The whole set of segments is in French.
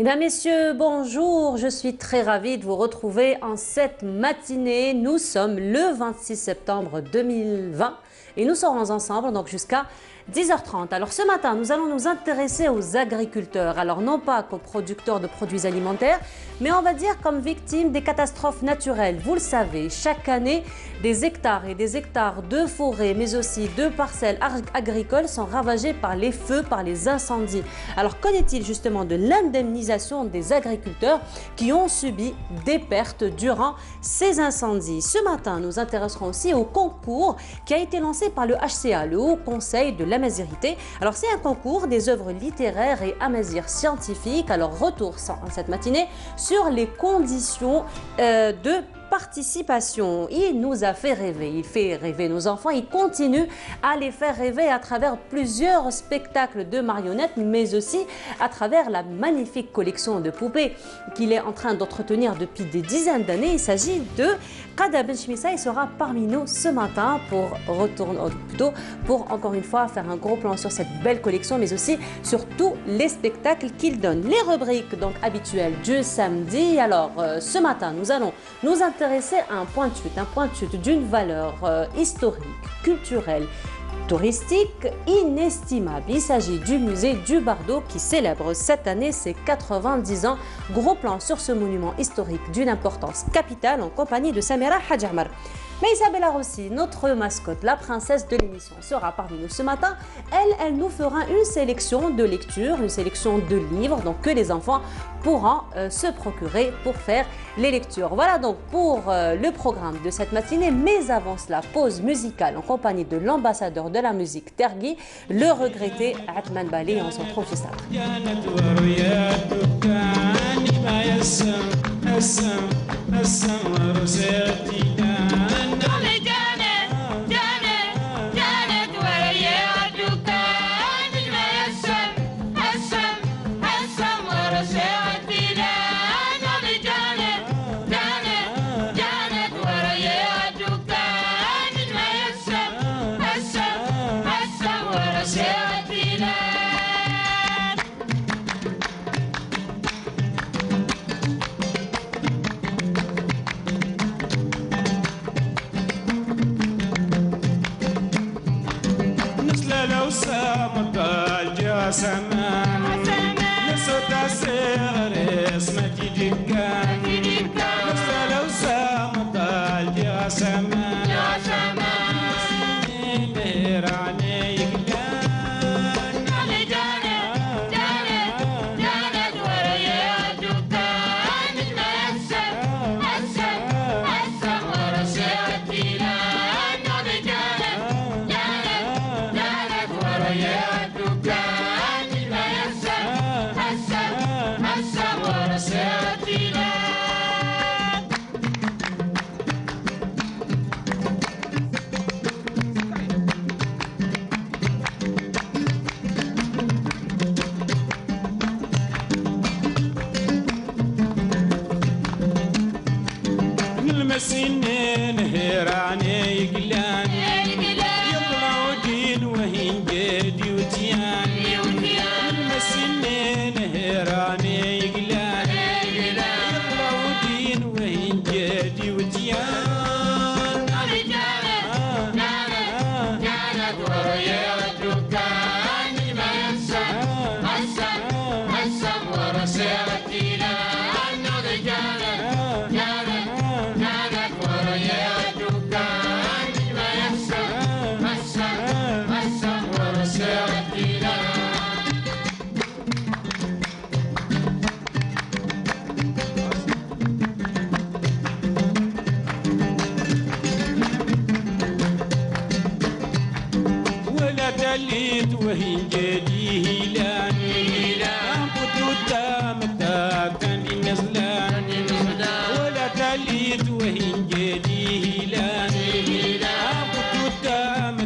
Mesdames, Messieurs, bonjour. Je suis très ravie de vous retrouver en cette matinée. Nous sommes le 26 septembre 2020 et nous serons ensemble donc jusqu'à 10h30. Alors ce matin, nous allons nous intéresser aux agriculteurs. Alors non pas qu'aux producteurs de produits alimentaires, mais on va dire comme victimes des catastrophes naturelles. Vous le savez, chaque année, des hectares et des hectares de forêts, mais aussi de parcelles agricoles sont ravagés par les feux, par les incendies. Alors qu'en est-il justement de l'indemnisation des agriculteurs qui ont subi des pertes durant ces incendies? Ce matin, nous intéresserons aussi au concours qui a été lancé par le HCA, le Haut Conseil de l'Amazirité. Alors c'est un concours des œuvres littéraires et amazirs scientifiques. Alors retour en cette matinée sur les conditions de participation. Il nous a fait rêver, il fait rêver nos enfants, il continue à les faire rêver à travers plusieurs spectacles de marionnettes, mais aussi à travers la magnifique collection de poupées qu'il est en train d'entretenir depuis des dizaines d'années. Il s'agit de Qada Ben Chmissa. Il sera parmi nous ce matin pour retourner, plutôt pour encore une fois faire un gros plan sur cette belle collection, mais aussi sur tous les spectacles qu'il donne. Les rubriques donc habituelles du samedi. Alors ce matin, nous allons nous intéresser à un point de chute d'une valeur historique, culturelle, touristique inestimable. Il s'agit du musée du Bardo qui célèbre cette année ses 90 ans. Gros plan sur ce monument historique d'une importance capitale en compagnie de Samira Hadjamar. Mais Isabella Rossi, notre mascotte, la princesse de l'émission, sera parmi nous ce matin. Elle nous fera une sélection de lectures, une sélection de livres donc que les enfants pourront se procurer pour faire les lectures. Voilà donc pour le programme de cette matinée. Mais avant cela, pause musicale en compagnie de l'ambassadeur de la musique Tergui, le regretté Atman Bali. On se retrouve juste après. سمان نسوت السير اسمتي جكان نسل لو سامت الجا سمان نير عليك جان جانت وريا جكان السم ورسيتي لان جانت وريا سنين هيراني يقلان يطلع دين وهين جدي وتيان سنين هيراني يقلان يطلع دين وهين جدي وتيان جانت وريا الدكان ما السم ورسيتي لانه وهي جدي هيلان أنبت قدام كان النزلان ولا تليت وهي جدي هيلان أنبت قدام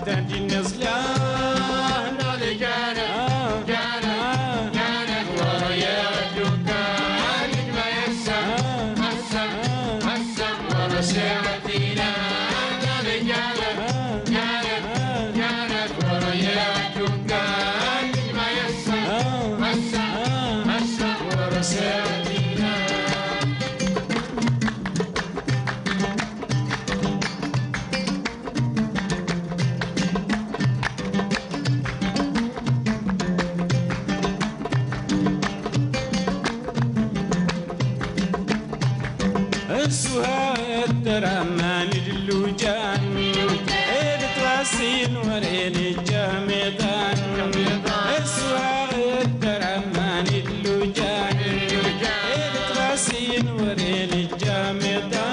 كان النزلان جانت وريا الدكان ما السم ورسيتي لان جانت وريا الدكان ما السواد ترمان اللوجان التواسين ورين الجامدان السواد ترمان اللوجان التواسين ورين الجامدان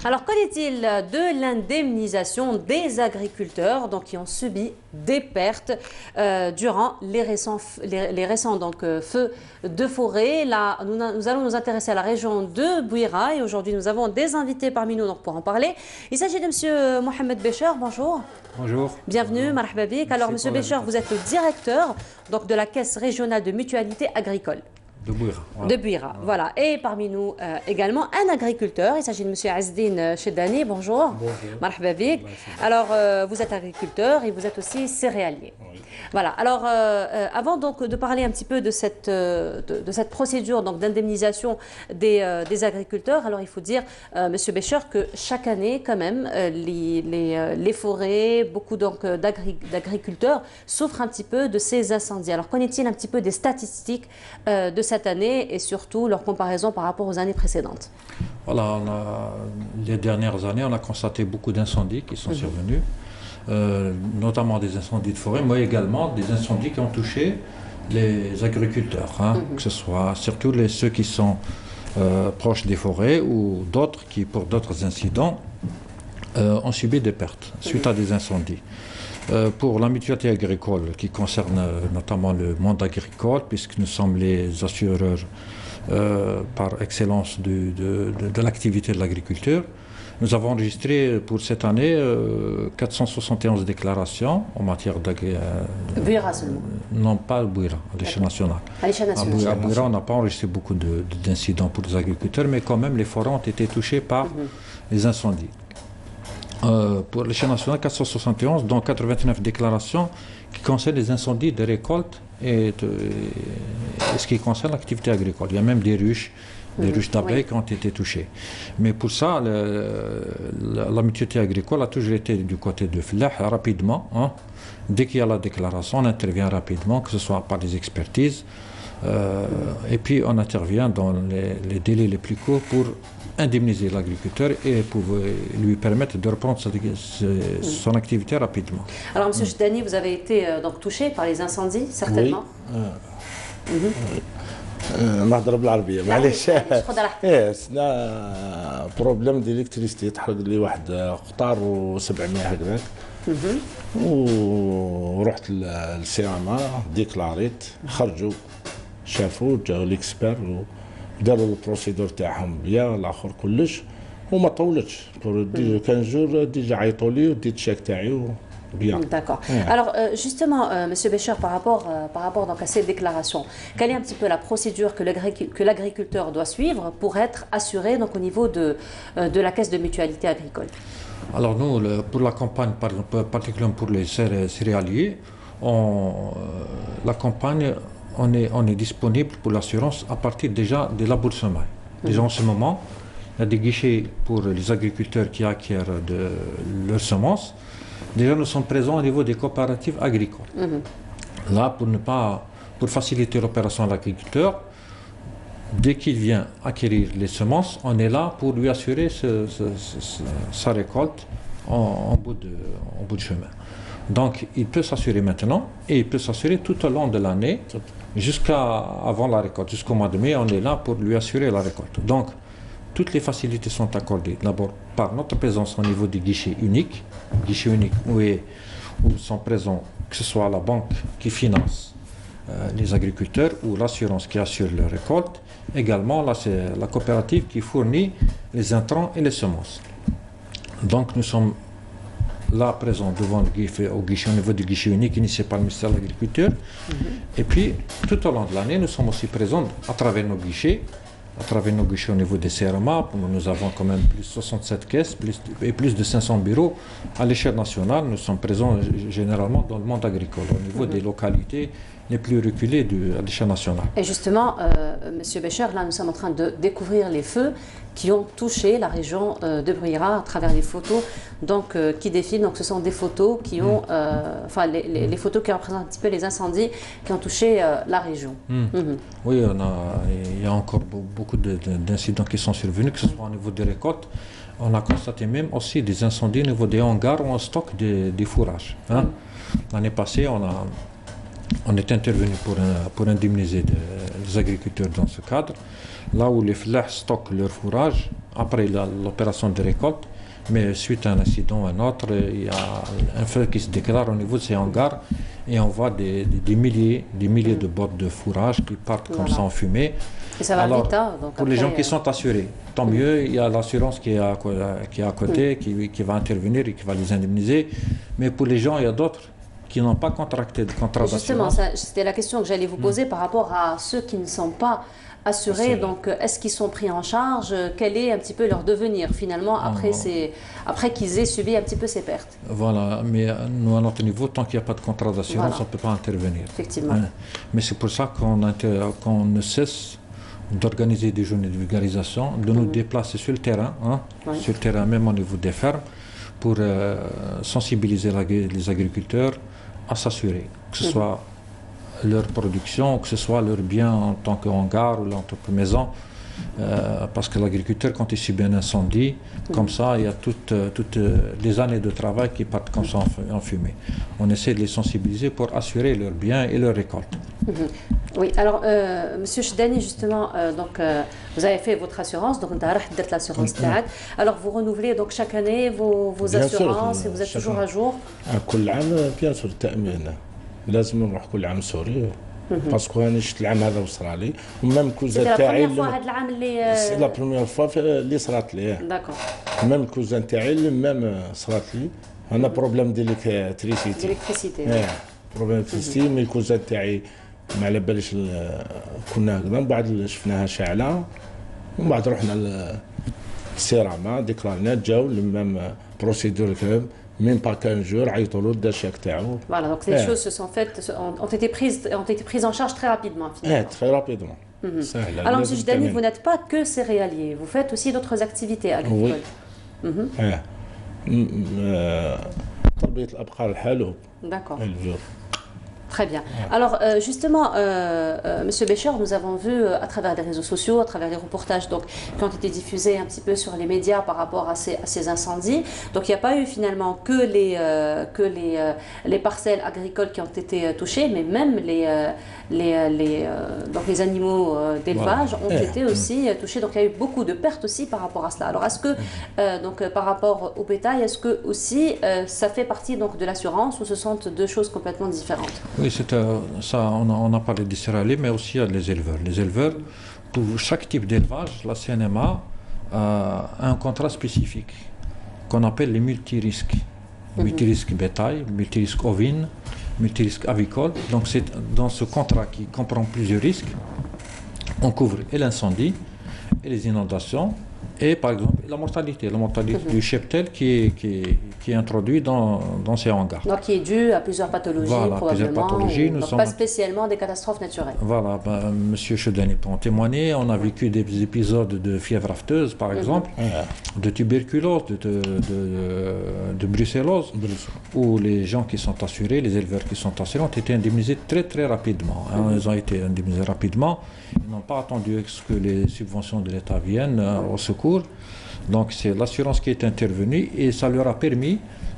Alors, qu'en est-il de l'indemnisation des agriculteurs donc, qui ont subi des pertes durant les récents donc, feux de forêt? Là, nous allons nous intéresser à la région de Bouira et aujourd'hui nous avons des invités parmi nous donc, pour en parler. Il s'agit de M. Mohamed Bécher, bonjour. Bonjour. Bienvenue, marhaba bik. Alors, M. Bécher, vous êtes le directeur donc, de la Caisse régionale de mutualité agricole. De Bouira. Voilà. De Bouira, voilà. Et parmi nous également un agriculteur. Il s'agit de M. Azdine Cheddani. Bonjour. Bonjour. Marhaba bik. Alors, vous êtes agriculteur et vous êtes aussi céréalier. Oui. Voilà. Alors, avant donc de parler un petit peu de cette procédure donc d'indemnisation des agriculteurs, alors il faut dire, M. Bécher, que chaque année, quand même, les forêts, beaucoup donc d'agriculteurs souffrent un petit peu de ces incendies. Alors, qu'en est-il un petit peu des statistiques de cette année et surtout leur comparaison par rapport aux années précédentes? Voilà, les dernières années, on a constaté beaucoup d'incendies qui sont survenus, notamment des incendies de forêt, mais également des incendies qui ont touché les agriculteurs, que ce soit surtout ceux qui sont proches des forêts ou d'autres qui, pour d'autres incidents, ont subi des pertes suite à des incendies. Pour la mutualité agricole, qui concerne notamment le monde agricole, puisque nous sommes les assureurs par excellence de l'activité de l'agriculture, nous avons enregistré pour cette année 471 déclarations en matière d'agriculture. Bouira seulement? Non, pas Bouira, à l'échelle nationale. À l'échelle nationale. À Bouira, on n'a pas enregistré beaucoup d'incidents pour les agriculteurs, mais quand même les forêts ont été touchées par les incendies. Pour l'échelle nationale, 471, dont 89 déclarations qui concernent les incendies de récolte et ce qui concerne l'activité agricole. Il y a même des ruches d'abeilles qui ont été touchées. Mais pour ça, la mutualité agricole a toujours été du côté de Flah, rapidement. Dès qu'il y a la déclaration, on intervient rapidement, que ce soit par des expertises, et puis on intervient dans les délais les plus courts pour indemniser l'agriculteur et pour lui permettre de reprendre son activité rapidement. Alors, M. Cheddani, vous avez été donc touché par les incendies, certainement? Oui. نهضر بالعربيه معليش. سنا بروبليم ديليكتريستي تحرق لي واحد قطار و700 هكذاك ورحت للسياما ديكلاريت خرجوا شافوا جاو ليكسبير وداروا البروسيدور تاعهم بيا الاخر كلش وما طولتش كان جور ديجا عيطوا لي وديت الشاك تاعي bien. D'accord. Alors justement, Monsieur Bécher, par rapport donc à ces déclarations, quelle est un petit peu la procédure que l'agriculteur doit suivre pour être assuré donc au niveau de la caisse de mutualité agricole? Alors nous, pour la campagne, particulièrement pour les céréaliers, la campagne, on est disponible pour l'assurance à partir déjà des labours semailles. Déjà en ce moment, il y a des guichets pour les agriculteurs qui acquièrent leurs semences. Déjà, nous sommes présents au niveau des coopératives agricoles. Là, pour faciliter l'opération de l'agriculteur, dès qu'il vient acquérir les semences, on est là pour lui assurer sa récolte en bout de chemin. Donc, il peut s'assurer maintenant et il peut s'assurer tout au long de l'année, jusqu'avant la récolte, jusqu'au mois de mai, on est là pour lui assurer la récolte. Donc, toutes les facilités sont accordées d'abord par notre présence au niveau des guichets uniques où sont présents, que ce soit la banque qui finance les agriculteurs ou l'assurance qui assure leur récolte. Également, là, c'est la coopérative qui fournit les intrants et les semences. Donc, nous sommes là présents devant au niveau du guichet unique initié par le ministère de l'Agriculture. Et puis, tout au long de l'année, nous sommes aussi présents à travers nos guichets à travers nos guichets au niveau des CRMA. Nous avons quand même plus de 67 caisses et plus de 500 bureaux à l'échelle nationale. Nous sommes présents généralement dans le monde agricole, au niveau des localités les plus reculées à l'échelle nationale. Et justement, Monsieur Bécher, là nous sommes en train de découvrir les feux qui ont touché la région de Bruyera à travers les photos donc, qui défilent. Donc ce sont des photos qui ont, enfin les photos qui représentent un petit peu les incendies qui ont touché la région. Oui, il y a encore beaucoup d'incidents qui sont survenus, que ce soit au niveau des récoltes. On a constaté même aussi des incendies au niveau des hangars ou en stock des fourrages. Hein. L'année passée, on est intervenu pour indemniser les agriculteurs dans ce cadre, là où les flèches stockent leur fourrage après l'opération de récolte, mais suite à un accident ou un autre, il y a un feu qui se déclare au niveau de ces hangars et on voit des milliers de bottes de fourrage qui partent comme ça en fumée. Et ça va vite, hein, donc pour après, les gens qui sont assurés, tant mieux, il y a l'assurance qui est à côté, qui va intervenir et qui va les indemniser, mais pour les gens, il y a d'autres qui n'ont pas contracté de contrat d'assurance. Justement, c'était la question que j'allais vous poser par rapport à ceux qui ne sont pas assurés. Donc, est-ce qu'ils sont pris en charge? Quel est un petit peu leur devenir finalement après qu'ils aient subi un petit peu ces pertes? Voilà, mais nous à notre niveau, tant qu'il n'y a pas de contrat d'assurance, on ne peut pas intervenir. Effectivement. Mais c'est pour ça qu'on ne cesse d'organiser des journées de vulgarisation, de nous déplacer sur le terrain, sur le terrain même au niveau des fermes, pour sensibiliser les agriculteurs à s'assurer, que ce soit leur production, que ce soit leur bien en tant que hangar ou en tant que maison, parce que l'agriculteur, quand il subit un incendie, comme ça, il y a toutes les années de travail qui partent comme ça en fumée. On essaie de les sensibiliser pour assurer leurs biens et leurs récoltes. Oui, alors, Monsieur Chdani, justement, donc, vous avez fait votre assurance, donc l'assurance. Alors, vous renouvelez donc chaque année vos assurances et vous êtes toujours à jour? كل عام بيان سور التأمين لازم نروح كل عام سوري باسكو انا شفت العام هذا وصرا لي ومام الكوزان تاعي هذا العام اللي سي لا بروميير فوا اللي صرات لي داكور مام الكوزان تاعي مام صرات لي انا بروبليم ديليكتريسيتي بروبليم ديليكتريسيتي مي الكوزان تاعي ما على باليش كنا هكذا من بعد شفناها شاعله ومن بعد رحنا للسيراما ديكلارنا جاو مام بروسيدور كامل même pas 15 jours, voilà, donc les choses se sont faites, ont été prises en charge très rapidement. Très rapidement. Alors, M. Chdani, vous n'êtes pas que céréalier, vous faites aussi d'autres activités agricoles. D'accord. Très bien. Alors, justement, Monsieur Bécher, nous avons vu à travers les réseaux sociaux, à travers les reportages donc, qui ont été diffusés un petit peu sur les médias par rapport à ces incendies. Donc, il n'y a pas eu finalement que les parcelles agricoles qui ont été touchées, mais même donc les animaux d'élevage ont été aussi touchés. Donc, il y a eu beaucoup de pertes aussi par rapport à cela. Alors, est-ce que, donc, par rapport au bétail, est-ce que aussi ça fait partie donc, de l'assurance ou ce sont deux choses complètement différentes? Oui, ça, on a parlé des céréaliers, mais aussi les éleveurs. Les éleveurs, pour chaque type d'élevage, la CNMA a un contrat spécifique qu'on appelle les multirisques. Multirisque bétail, multirisque ovine, multirisque avicole. Donc c'est dans ce contrat qui comprend plusieurs risques, on couvre et l'incendie, et les inondations, et par exemple la mortalité du cheptel qui est introduit dans ces hangars. Donc qui est dû à plusieurs pathologies, voilà, plusieurs pathologies. Donc pas spécialement des catastrophes naturelles. Voilà, Monsieur Chdani peut en témoigner. On a vécu des épisodes de fièvre afteuse, par exemple, de tuberculose, de brucellose, où les gens qui sont assurés, les éleveurs qui sont assurés, ont été indemnisés très rapidement. Ils ont été indemnisés rapidement. Ils n'ont pas attendu que les subventions de l'État viennent au secours. Donc c'est l'assurance qui est intervenue et ça leur a permis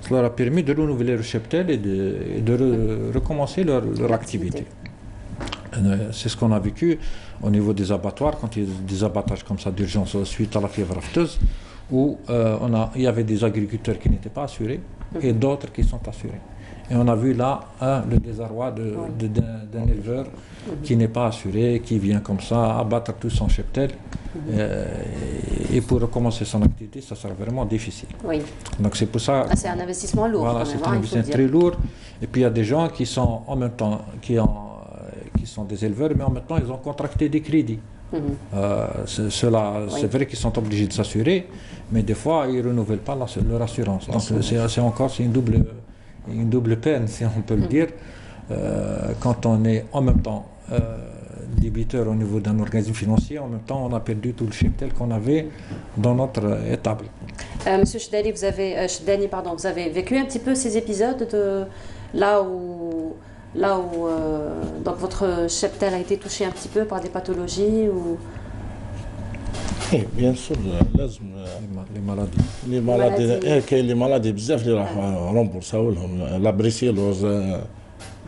de renouveler le cheptel et de recommencer leur activité. C'est ce qu'on a vécu au niveau des abattoirs, quand il y a des abattages comme ça d'urgence suite à la fièvre afteuse, où il y avait des agriculteurs qui n'étaient pas assurés et d'autres qui sont assurés. Et on a vu là le désarroi d'un éleveur qui n'est pas assuré, qui vient comme ça abattre tout son cheptel. Et pour recommencer son activité, ça sera vraiment difficile. Oui. Donc c'est pour ça. C'est un investissement lourd. Voilà, c'est un investissement très lourd. Et puis il y a des gens qui sont en même temps, qui sont des éleveurs, mais en même temps ils ont contracté des crédits Ceux-là, Oui. c'est vrai qu'ils sont obligés de s'assurer, mais des fois, ils ne renouvellent pas leur assurance. Donc, c'est une double peine, si on peut le dire, quand on est en même temps débiteur au niveau d'un organisme financier, en même temps, on a perdu tout le cheptel qu'on avait dans notre étable. Monsieur Chdani, vous avez vécu un petit peu ces épisodes de là où donc votre cheptel a été touché un petit peu par des pathologies ou ايه بيان سور لازم Les maladies. لي مالادي مالادي. كاين لي مالادي بزاف اللي راح رومبورساو لهم لا بريسيلوز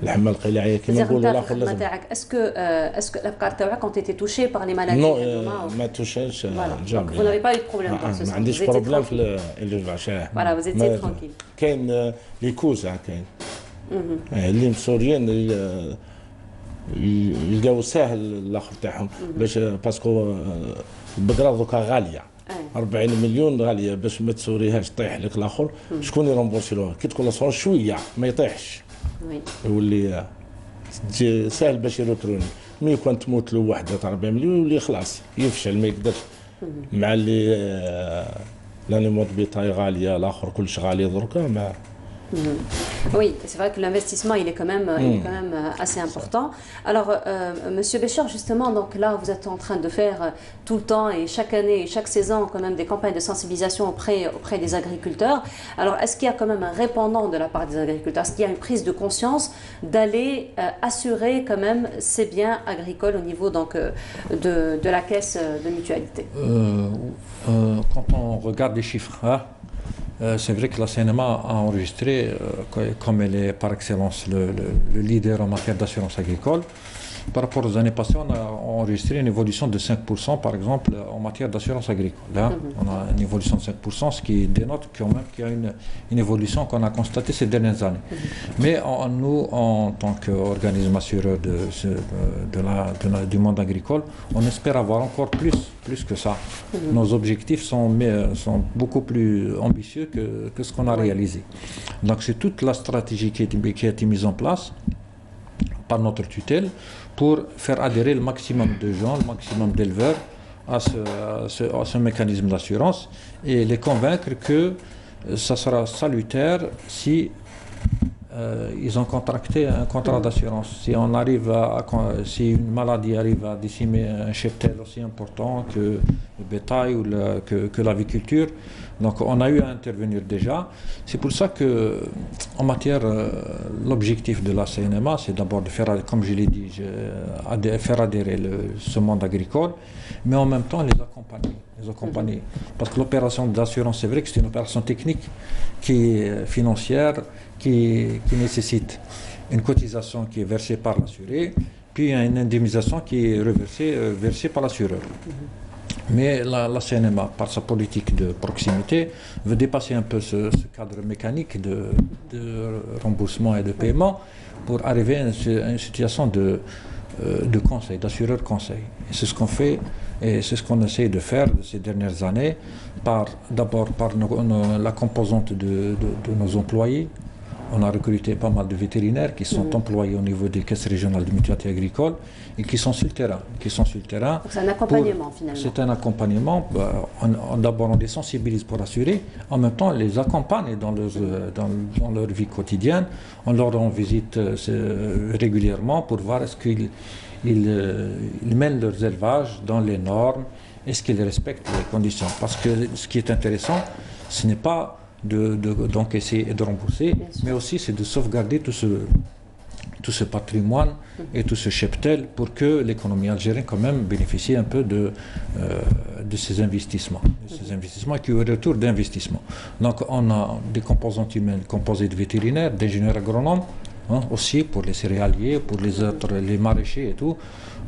الحمى القلاعيه كيما c'est-à-dire نقولوا نتاع الاخر الخدمه لازم تاعك اسكو الافكار تاعك ont été touchés par les maladies نو également, ما توشاش voilà. جامي Donc vous n'avez pas eu de problème dans ce ما sens. عنديش Vous étiez بروبليم tranquille. في اللي Voilà, vous étiez tranquille. كاين لي كوزا كاين اللي مسوريين يلقاو ساهل الاخر تاعهم باش باسكو البقره دوكا غاليه أي. 40 مليون غاليه باش ما تسوريهاش طيح لك الاخر شكون يرمبورسيلوها كي تكون لا شويه ما يطيحش Oui. يولي ساهل باش يروتروني مي كان تموت له وحده تاع 40 مليون يولي خلاص يفشل ما يقدرش مع اللي لانيمون بيطاي غاليه الاخر كلش غالي دركا ما Oui, c'est vrai que l'investissement, il est quand même assez important. Alors, Monsieur Béchor, justement, donc là, vous êtes en train de faire tout le temps et chaque année, chaque saison, quand même des campagnes de sensibilisation auprès des agriculteurs. Alors, est-ce qu'il y a quand même un répondant de la part des agriculteurs? Est-ce qu'il y a une prise de conscience d'aller assurer quand même ces biens agricoles au niveau donc de la caisse de mutualité? Quand on regarde les chiffres, hein, c'est vrai que la CNMA a enregistré, comme elle est par excellence le leader en matière d'assurance agricole. Par rapport aux années passées, on a enregistré une évolution de 5%, par exemple, en matière d'assurance agricole. Là, on a une évolution de 5%, ce qui dénote quand même qu'il y a une évolution qu'on a constatée ces dernières années. Mais nous, en tant qu'organisme assureur du monde agricole, on espère avoir encore plus que ça. Nos objectifs sont beaucoup plus ambitieux que ce qu'on a réalisé. Donc c'est toute la stratégie qui a été mise en place par notre tutelle pour faire adhérer le maximum de gens, le maximum d'éleveurs à ce mécanisme d'assurance et les convaincre que ça sera salutaire si ils ont contracté un contrat d'assurance. Si une maladie arrive à décimer un cheptel aussi important que le bétail ou que l'aviculture, donc on a eu à intervenir déjà. C'est pour ça que, en matière, l'objectif de la CNMA, c'est d'abord de faire, comme je l'ai dit, faire adhérer ce monde agricole, mais en même temps les accompagner. Parce que l'opération d'assurance, c'est vrai que c'est une opération technique qui est financière, qui nécessite une cotisation qui est versée par l'assuré, puis une indemnisation qui est versée par l'assureur. Mais la CNMA, par sa politique de proximité, veut dépasser un peu ce cadre mécanique de remboursement et de paiement pour arriver à une situation de conseil, d'assureur conseil. Et c'est ce qu'on fait et c'est ce qu'on essaie de faire ces dernières années, d'abord par la composante de nos employés. On a recruté pas mal de vétérinaires qui sont employés au niveau des caisses régionales de mutualité agricole et qui sont sur le terrain. Donc c'est un accompagnement finalement. C'est un accompagnement. D'abord on les sensibilise pour assurer, en même temps on les accompagne dans leur vie quotidienne. On leur rend visite régulièrement pour voir est-ce qu'ils mènent leurs élevages dans les normes, est-ce qu'ils respectent les conditions. Parce que ce qui est intéressant, ce n'est pas d'encaisser et de rembourser, mais aussi c'est de sauvegarder tout ce patrimoine et tout ce cheptel pour que l'économie algérienne quand même bénéficie un peu de ces investissements. Qui ont retour d'investissement. Donc on a des composantes humaines composées de vétérinaires, d'ingénieurs agronomes, aussi pour les céréaliers, pour les maraîchers et tout.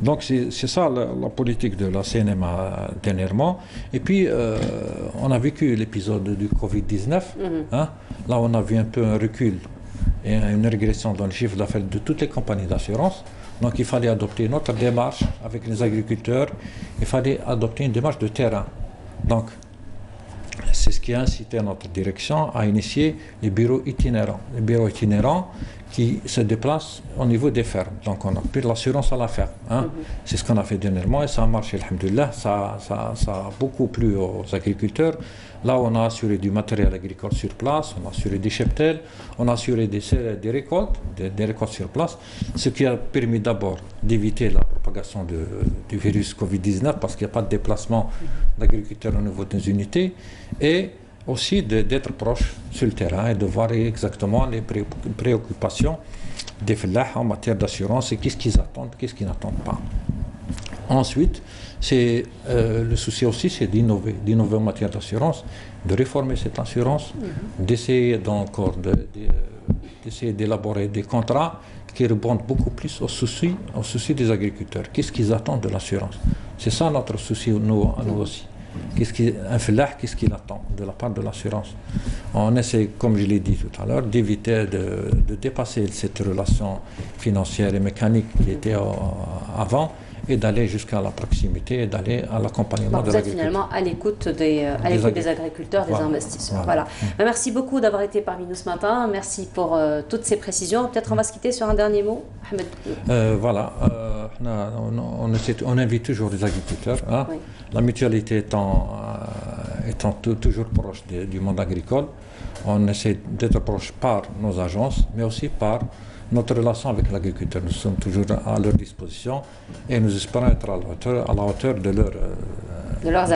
Donc c'est ça la politique de la CNMA dernièrement. Et puis on a vécu l'épisode du Covid-19. Là on a vu un peu un recul et une régression dans le chiffre d'affaires de toutes les compagnies d'assurance. Donc il fallait adopter notre démarche avec les agriculteurs. Il fallait adopter une démarche de terrain. Donc c'est ce qui a incité notre direction à initier les bureaux itinérants. Les bureaux itinérants qui se déplacent au niveau des fermes. Donc on a pris de l'assurance à la ferme. Hein. C'est ce qu'on a fait dernièrement et ça a marché, alhamdoulilah. Ça a beaucoup plu aux agriculteurs. Là, on a assuré du matériel agricole sur place, on a assuré des cheptels, on a assuré des récoltes sur place, ce qui a permis d'abord d'éviter la propagation du virus Covid-19 parce qu'il n'y a pas de déplacement d'agriculteurs au niveau des unités et aussi d'être proche sur le terrain et de voir exactement les préoccupations des fellahs en matière d'assurance et qu'est-ce qu'ils attendent, qu'est-ce qu'ils n'attendent pas. Ensuite, le souci aussi, c'est d'innover en matière d'assurance, de réformer cette assurance, d'essayer d'essayer d'élaborer des contrats qui répondent beaucoup plus aux soucis des agriculteurs. Qu'est-ce qu'ils attendent de l'assurance? C'est ça notre souci, nous aussi. Un fellah, qu'est-ce qu'il attend de la part de l'assurance? On essaie, comme je l'ai dit tout à l'heure, d'éviter de dépasser cette relation financière et mécanique qui était avant et d'aller jusqu'à la proximité et d'aller à l'accompagnement de l'agriculture. Vous êtes finalement à l'écoute des agriculteurs, des investisseurs. Voilà. Merci beaucoup d'avoir été parmi nous ce matin. Merci pour toutes ces précisions. Peut-être on va se quitter sur un dernier mot, Ahmed. Voilà. On invite toujours les agriculteurs. Hein. Oui. La mutualité étant toujours proche du monde agricole, on essaie d'être proche par nos agences, mais aussi par notre relation avec l'agriculteur. Nous sommes toujours à leur disposition et nous espérons être à la hauteur de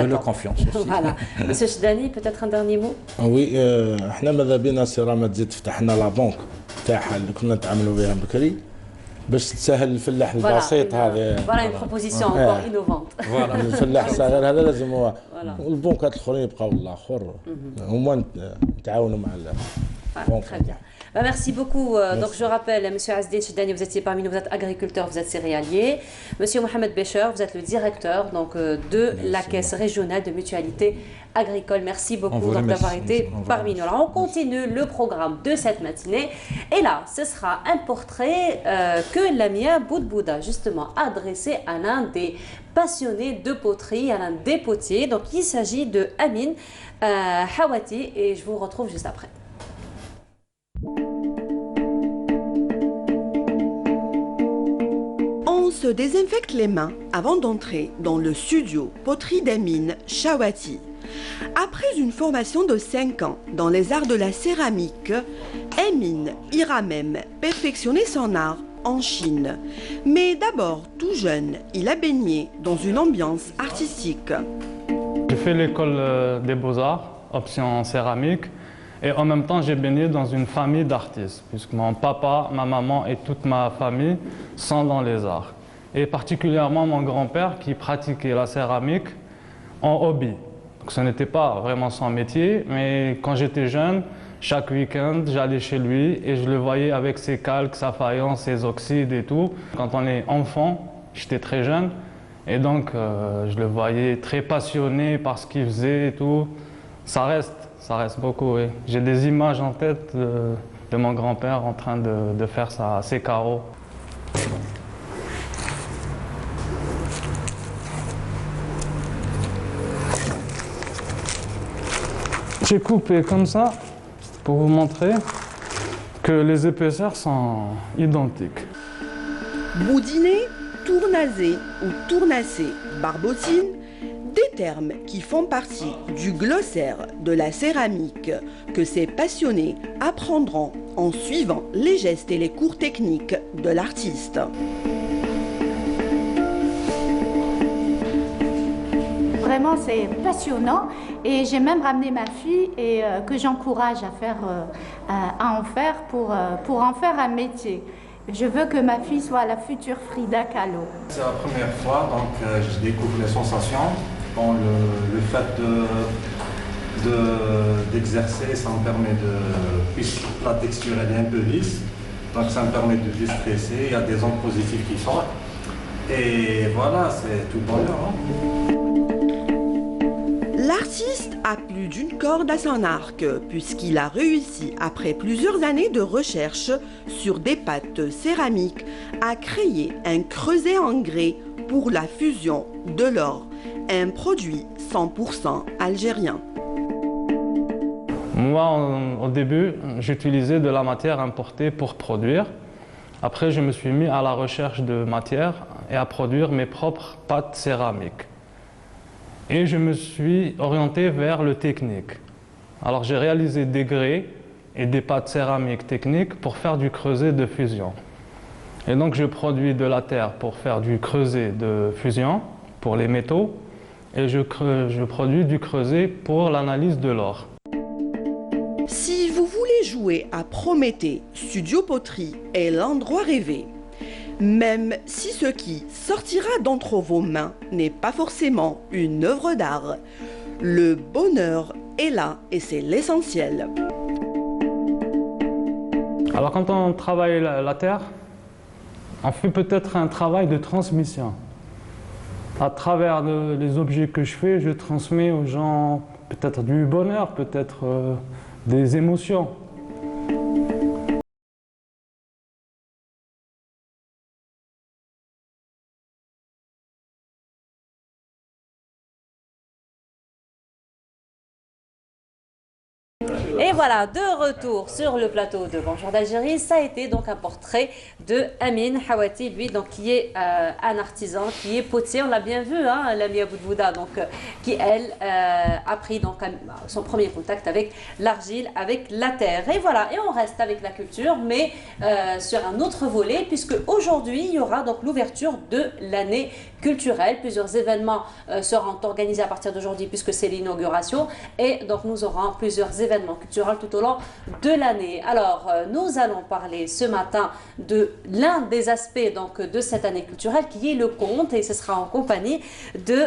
leur confiance aussi. Voilà. Monsieur Chdani, peut-être un dernier mot? Oui, احنا ماذا بينا سيرامة تزيد تفتح لنا لا بونك تاعها اللي كنا نتعاملوا بها بكري باش تسهل الفلاح البسيط هذا. Voilà une proposition encore innovante. Voilà الفلاح الصغير هذا لازم هو والبنكات الاخرين يبقاو الاخر هما نتعاونوا مع البنك. Très bien. Merci beaucoup. Donc je rappelle, Monsieur Azdine Chdani, vous étiez parmi nous, vous êtes agriculteur, vous êtes céréalier. Monsieur Mohamed Bécher, vous êtes le directeur de la Caisse régionale de mutualité agricole. Merci beaucoup d'avoir été parmi nous. Alors on continue le programme de cette matinée. Et là, ce sera un portrait que Lamia Boudbouda, justement, a adressé à l'un des passionnés de poterie, à l'un des potiers. Donc il s'agit de Amin Hawati et je vous retrouve juste après. On se désinfecte les mains avant d'entrer dans le studio poterie d'Amin Hawati. Après une formation de 5 ans dans les arts de la céramique, Amin ira même perfectionner son art en Chine. Mais d'abord, tout jeune, il a baigné dans une ambiance artistique. J'ai fait l'école des beaux-arts, option céramique. Et en même temps, j'ai baigné dans une famille d'artistes, puisque mon papa, ma maman et toute ma famille sont dans les arts. Et particulièrement mon grand-père qui pratiquait la céramique en hobby. Donc ce n'était pas vraiment son métier, mais quand j'étais jeune, chaque week-end, j'allais chez lui et je le voyais avec ses calques, sa faïence, ses oxydes et tout. Quand on est enfant, j'étais très jeune, et donc je le voyais très passionné par ce qu'il faisait et tout. Ça reste beaucoup, oui. J'ai des images en tête de mon grand-père en train de faire ses carreaux. J'ai coupé comme ça pour vous montrer que les épaisseurs sont identiques. Boudiné, tournazé ou tournacé, barbotine, des termes qui font partie du glossaire de la céramique que ces passionnés apprendront en suivant les gestes et les cours techniques de l'artiste. Vraiment, c'est passionnant et j'ai même ramené ma fille et que j'encourage à en faire pour en faire un métier. Je veux que ma fille soit la future Frida Kahlo. C'est la première fois, donc je découvre les sensations. Bon, le fait d'exercer, ça me permet puisque la texture elle est un peu lisse, donc ça me permet de déstresser, il y a des ondes positives qui sortent. Et voilà, c'est tout bonheur. Hein. L'artiste a plus d'une corde à son arc, puisqu'il a réussi, après plusieurs années de recherche sur des pâtes céramiques, à créer un creuset en grès pour la fusion de l'or, un produit 100% algérien. Moi, au début, j'utilisais de la matière importée pour produire. Après, je me suis mis à la recherche de matière et à produire mes propres pâtes céramiques. Et je me suis orienté vers le technique. Alors, j'ai réalisé des grès et des pâtes céramiques techniques pour faire du creuset de fusion. Et donc, je produis de la terre pour faire du creuset de fusion pour les métaux et je produis du creuset pour l'analyse de l'or. Si vous voulez jouer à Prométhée, Studio Poterie est l'endroit rêvé. Même si ce qui sortira d'entre vos mains n'est pas forcément une œuvre d'art, le bonheur est là et c'est l'essentiel. Alors quand on travaille la terre, on fait peut-être un travail de transmission. À travers les objets que je fais, je transmets aux gens peut-être du bonheur, peut-être des émotions. Et voilà, de retour sur le plateau de Bonjour d'Algérie, ça a été donc un portrait de Amin Hawati, lui donc qui est un artisan, qui est potier, on l'a bien vu, hein, l'ami Aboudbouda, donc qui elle a pris donc son premier contact avec l'argile, avec la terre. Et voilà, et on reste avec la culture, mais sur un autre volet, puisque aujourd'hui il y aura donc l'ouverture de l'année culturelle. Plusieurs événements seront organisés à partir d'aujourd'hui, puisque c'est l'inauguration, et donc nous aurons plusieurs événements culturels tout au long de l'année. Alors, nous allons parler ce matin de l'un des aspects donc, de cette année culturelle qui est le conte, et ce sera en compagnie de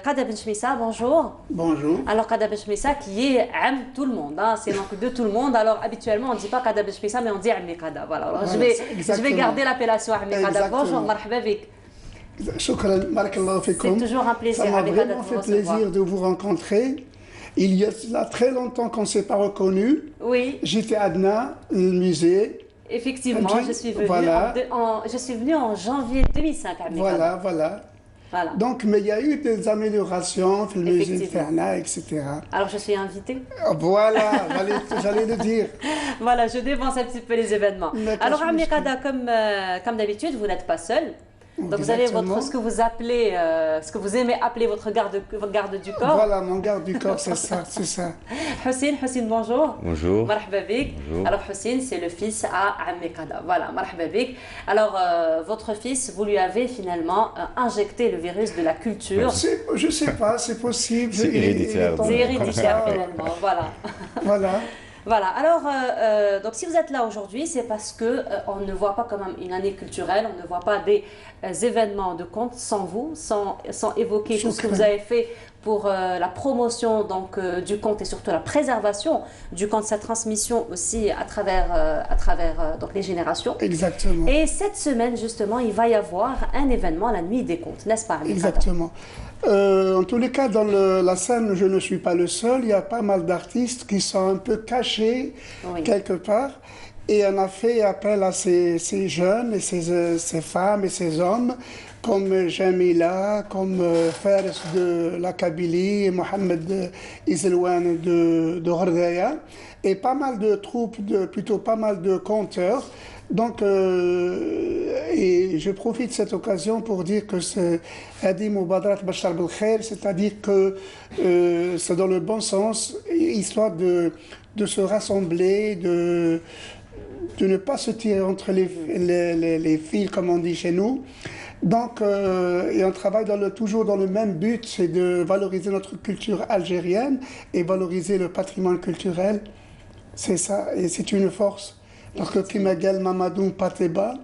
Qada Ben Chmissa. Bonjour. Bonjour. Alors, Qada Ben Chmissa qui est tout le monde, hein, c'est donc de tout le monde. Alors, habituellement, on ne dit pas Qada Ben Chmissa, mais on dit Ammi Qada. Voilà. Alors, voilà, je vais garder l'appellation Ammi Qada. Bonjour, marhaba bik. C'est toujours un plaisir. Ça m'a vraiment fait plaisir de vous rencontrer. Il y a là, très longtemps qu'on ne s'est pas reconnus. Oui. J'étais à Adna, le musée. Effectivement, je suis venue voilà. en janvier 2005 à Mekada. Voilà. Donc, mais il y a eu des améliorations, le musée Ferna, etc. Alors, je suis invitée. Voilà, j'allais le dire. Voilà, je dépense un petit peu les événements. Alors, à Mekada, comme d'habitude, vous n'êtes pas seul. Donc vous avez ce que vous appelez, ce que vous aimez appeler votre garde du corps. Voilà, mon garde du corps, c'est ça, c'est ça. Hussein, bonjour. Bonjour. Marhaba bik. Alors Hussein, c'est le fils à Ammi Qada. Voilà, marhaba bik. Alors votre fils, vous lui avez finalement injecté le virus de la culture. Je ne sais pas, c'est possible. C'est héréditaire. C'est héréditaire finalement, voilà. Voilà. Voilà, alors donc si vous êtes là aujourd'hui, c'est parce que on ne voit pas comme une année culturelle, on ne voit pas des événements de conte sans vous, sans évoquer tout ce que vous avez fait pour la promotion donc, du conte et surtout la préservation du conte, sa transmission aussi à travers donc, les générations. Exactement. Et cette semaine justement, il va y avoir un événement, la nuit des contes, n'est-ce pas? Exactement. En tous les cas, dans la scène, je ne suis pas le seul. Il y a pas mal d'artistes qui sont un peu cachés quelque part. Et on a fait appel à ces jeunes, et ces femmes et ces hommes, comme Jamila, comme Fares de la Kabylie, Mohamed Izelwan de Ghordaya, et pas mal de troupes, plutôt pas mal de conteurs. Donc, et je profite de cette occasion pour dire que c'est Hadi Mubadrat Bachar Belkhair, c'est-à-dire que c'est dans le bon sens, histoire de se rassembler, de ne pas se tirer entre les fils, comme on dit chez nous. Donc, et on travaille toujours dans le même but, c'est de valoriser notre culture algérienne et valoriser le patrimoine culturel. C'est ça, et c'est une force. Parce que Kimagal Mamadou Pateba,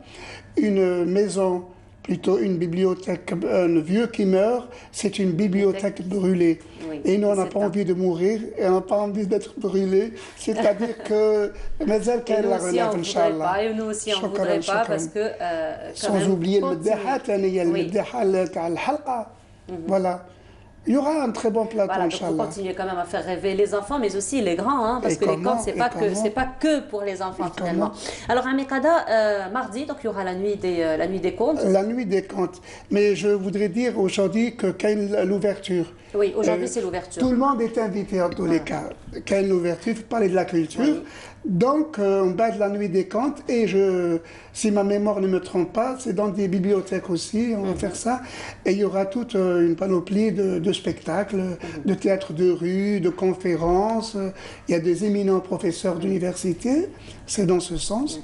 une maison, plutôt une bibliothèque, un vieux qui meurt, c'est une bibliothèque brûlée. Oui, et nous, on n'a pas envie de mourir et on n'a pas envie d'être brûlé. C'est-à-dire que, mais elle qu'elle la relève, Inch'Allah. Et nous aussi, on ne voudrait pas parce que. Sans oublier le Meddahat, le Meddahat, voilà. Il y aura un très bon plateau, voilà, donc il faut continuer quand même à faire rêver les enfants, mais aussi les grands, hein, parce que les contes, c'est pas que pour les enfants finalement. Alors à Mekada, mardi, donc il y aura la nuit des contes. La nuit des contes. Mais je voudrais dire aujourd'hui que quand l'ouverture, Oui, aujourd'hui c'est l'ouverture. Tout le monde est invité en tous les cas. Quelle ouverture, il faut parler de la culture. Donc, on bat de la nuit des contes et si ma mémoire ne me trompe pas, c'est dans des bibliothèques aussi, on va faire ça. Et il y aura toute une panoplie de spectacles, de théâtre de rue, de conférences. Il y a des éminents professeurs d'université, c'est dans ce sens.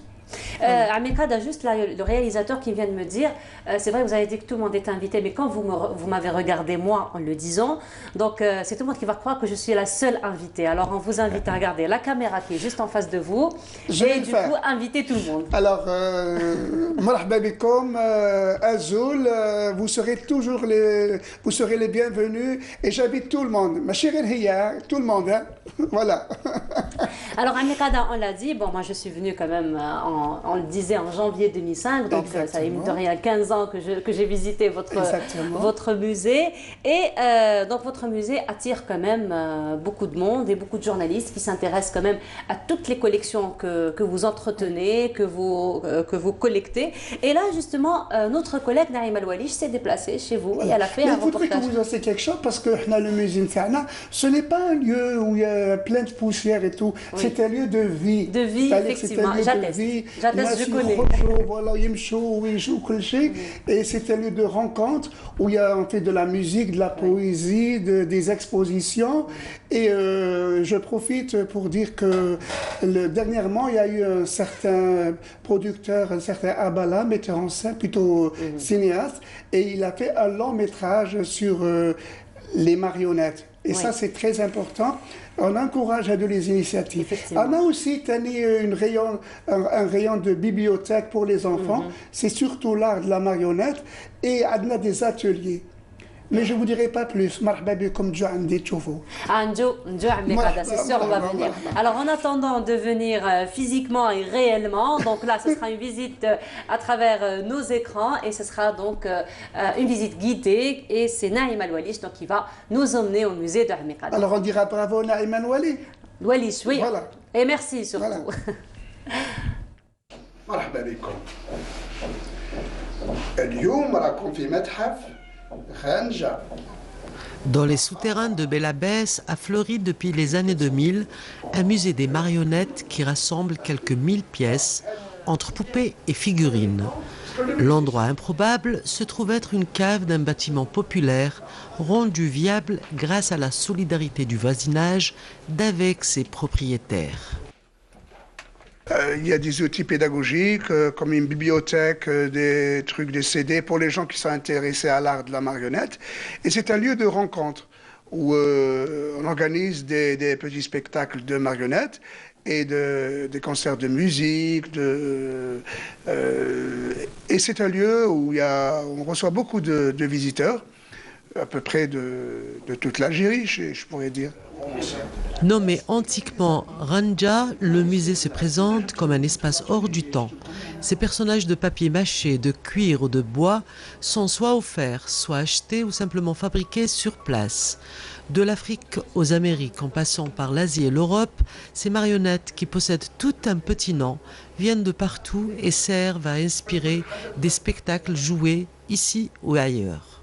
Amekada, juste là, le réalisateur qui vient de me dire, c'est vrai, vous avez dit que tout le monde est invité, mais quand vous m'avez regardé moi en le disant, donc c'est tout le monde qui va croire que je suis la seule invitée. Alors on vous invite à regarder la caméra qui est juste en face de vous et du coup inviter tout le monde. Alors, marhaba bikoum, Azoul, vous serez les bienvenus et j'invite tout le monde. Ma chérie Hiya, tout le monde, hein? Voilà. Alors Amekada, on l'a dit, bon moi je suis venue quand même on le disait en janvier 2005, donc ça a mine de rien 15 ans que j'ai visité votre musée. Et donc votre musée attire quand même beaucoup de monde et beaucoup de journalistes qui s'intéressent quand même à toutes les collections que vous entretenez, que vous collectez. Et là justement, notre collègue Naïm Al-Walish s'est déplacée chez vous et elle a fait un reportage. Il faudrait que vous fassiez quelque chose parce que le musée Nfana, ce n'est pas un lieu où il y a plein de poussière et tout. C'est un lieu de vie. De vie, effectivement. Je connais. Voilà, et c'est un lieu de rencontre où on fait de la musique, de la poésie, des expositions. Et je profite pour dire que dernièrement, il y a eu un certain producteur, un certain Abala, metteur en scène, plutôt cinéaste, et il a fait un long métrage sur les marionnettes. Et ça, c'est très important. On encourage à de les initiatives. On a aussi un rayon de bibliothèque pour les enfants. C'est surtout l'art de la marionnette. Et on a des ateliers. Mais je ne vous dirai pas plus. Marhaba bikoum, Djo andi tchoufou. C'est sûr, on va venir. Alors, en attendant de venir physiquement et réellement, donc là, ce sera une visite à travers nos écrans et ce sera donc une visite guidée. Et c'est Naïm Al-Walish donc, qui va nous emmener au musée de Amekada. Alors, on dira bravo Naïm Al-Walish. Walish, oui. Voilà. Et merci surtout. Marhaba bikoum. اليوم راكم في متحف Ranja. Dans les souterrains de Bel-Abbès a fleuri depuis les années 2000 un musée des marionnettes qui rassemble quelques 1000 pièces entre poupées et figurines. L'endroit improbable se trouve être une cave d'un bâtiment populaire rendu viable grâce à la solidarité du voisinage d'avec ses propriétaires. Il y a des outils pédagogiques comme une bibliothèque, des trucs, des CD pour les gens qui sont intéressés à l'art de la marionnette. Et c'est un lieu de rencontre où on organise des petits spectacles de marionnettes et des concerts de musique. Et c'est un lieu où on reçoit beaucoup de visiteurs, à peu près de toute l'Algérie, je pourrais dire. Nommé antiquement Ranja, le musée se présente comme un espace hors du temps. Ces personnages de papier mâché, de cuir ou de bois sont soit offerts, soit achetés ou simplement fabriqués sur place. De l'Afrique aux Amériques, en passant par l'Asie et l'Europe, ces marionnettes qui possèdent tout un petit nom viennent de partout et servent à inspirer des spectacles joués ici ou ailleurs.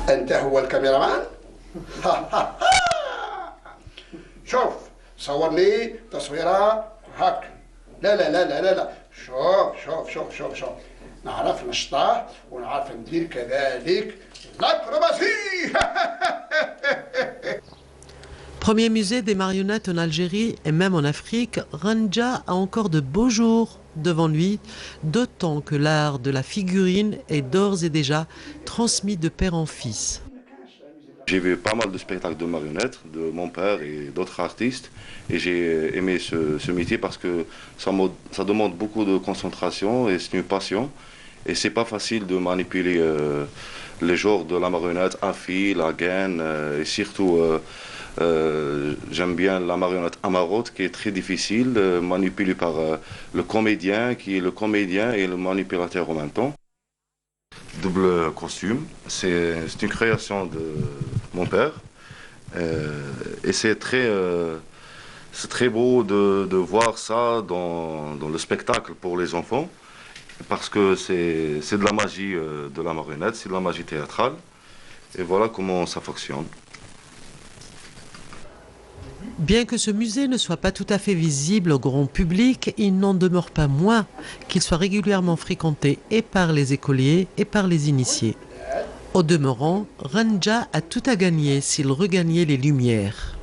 أنت هو الكاميرامان؟ شوف صورني تصويرة هاك لا لا لا لا لا لا شوف نعرف نشطح ونعرف ندير كذلك الأكروباسي. Premier musée des marionnettes en Algérie et même en Afrique, Ranja a encore de beaux jours devant lui, d'autant que l'art de la figurine est d'ores et déjà transmis de père en fils. J'ai vu pas mal de spectacles de marionnettes de mon père et d'autres artistes et j'ai aimé ce métier parce que ça demande beaucoup de concentration et c'est une passion et c'est pas facile de manipuler les genres de la marionnette à fil, à gaine et surtout j'aime bien la marionnette amarotte qui est très difficile, manipulée par le comédien qui est le comédien et le manipulateur en même temps. Double costume, c'est une création de mon père et c'est très beau de voir ça dans le spectacle pour les enfants parce que c'est de la magie de la marionnette, c'est de la magie théâtrale. Et voilà comment ça fonctionne. Bien que ce musée ne soit pas tout à fait visible au grand public, il n'en demeure pas moins qu'il soit régulièrement fréquenté et par les écoliers et par les initiés. Au demeurant, Ranja a tout à gagner s'il regagnait les lumières.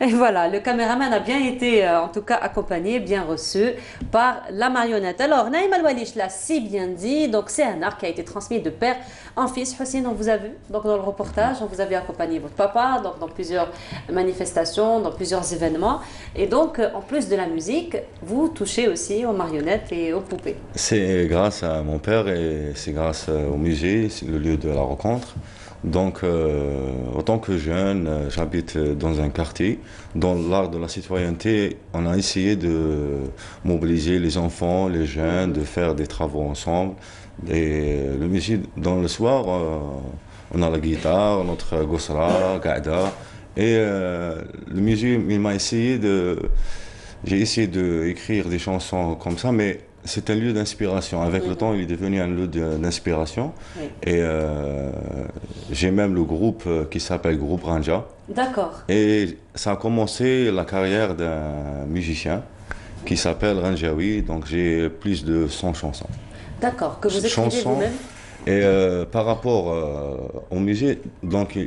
Et voilà, le caméraman a bien été, en tout cas, accompagné, bien reçu par la marionnette. Alors, Naïm Al-Walish l'a si bien dit, donc c'est un art qui a été transmis de père en fils. Hossein, on vous a vu donc, dans le reportage, on vous avait accompagné votre papa donc, dans plusieurs manifestations, dans plusieurs événements. Et donc, en plus de la musique, vous touchez aussi aux marionnettes et aux poupées. C'est grâce à mon père et c'est grâce au musée, c'est le lieu de la rencontre. Donc, en tant que jeune, j'habite dans un quartier. Dans l'art de la citoyenneté, on a essayé de mobiliser les enfants, les jeunes, de faire des travaux ensemble. Et le musée, dans le soir, on a la guitare, notre gossara, gaïda. Et le musée, il m'a essayé j'ai essayé d'écrire des chansons comme ça, mais c'est un lieu d'inspiration. Avec le temps, il est devenu un lieu d'inspiration. Oui. Et j'ai même le groupe qui s'appelle Groupe Ranja. D'accord. Et ça a commencé la carrière d'un musicien qui s'appelle Ranjawi. Donc j'ai plus de 100 chansons. D'accord, que vous écrivez vous-même. Et par rapport au musée, donc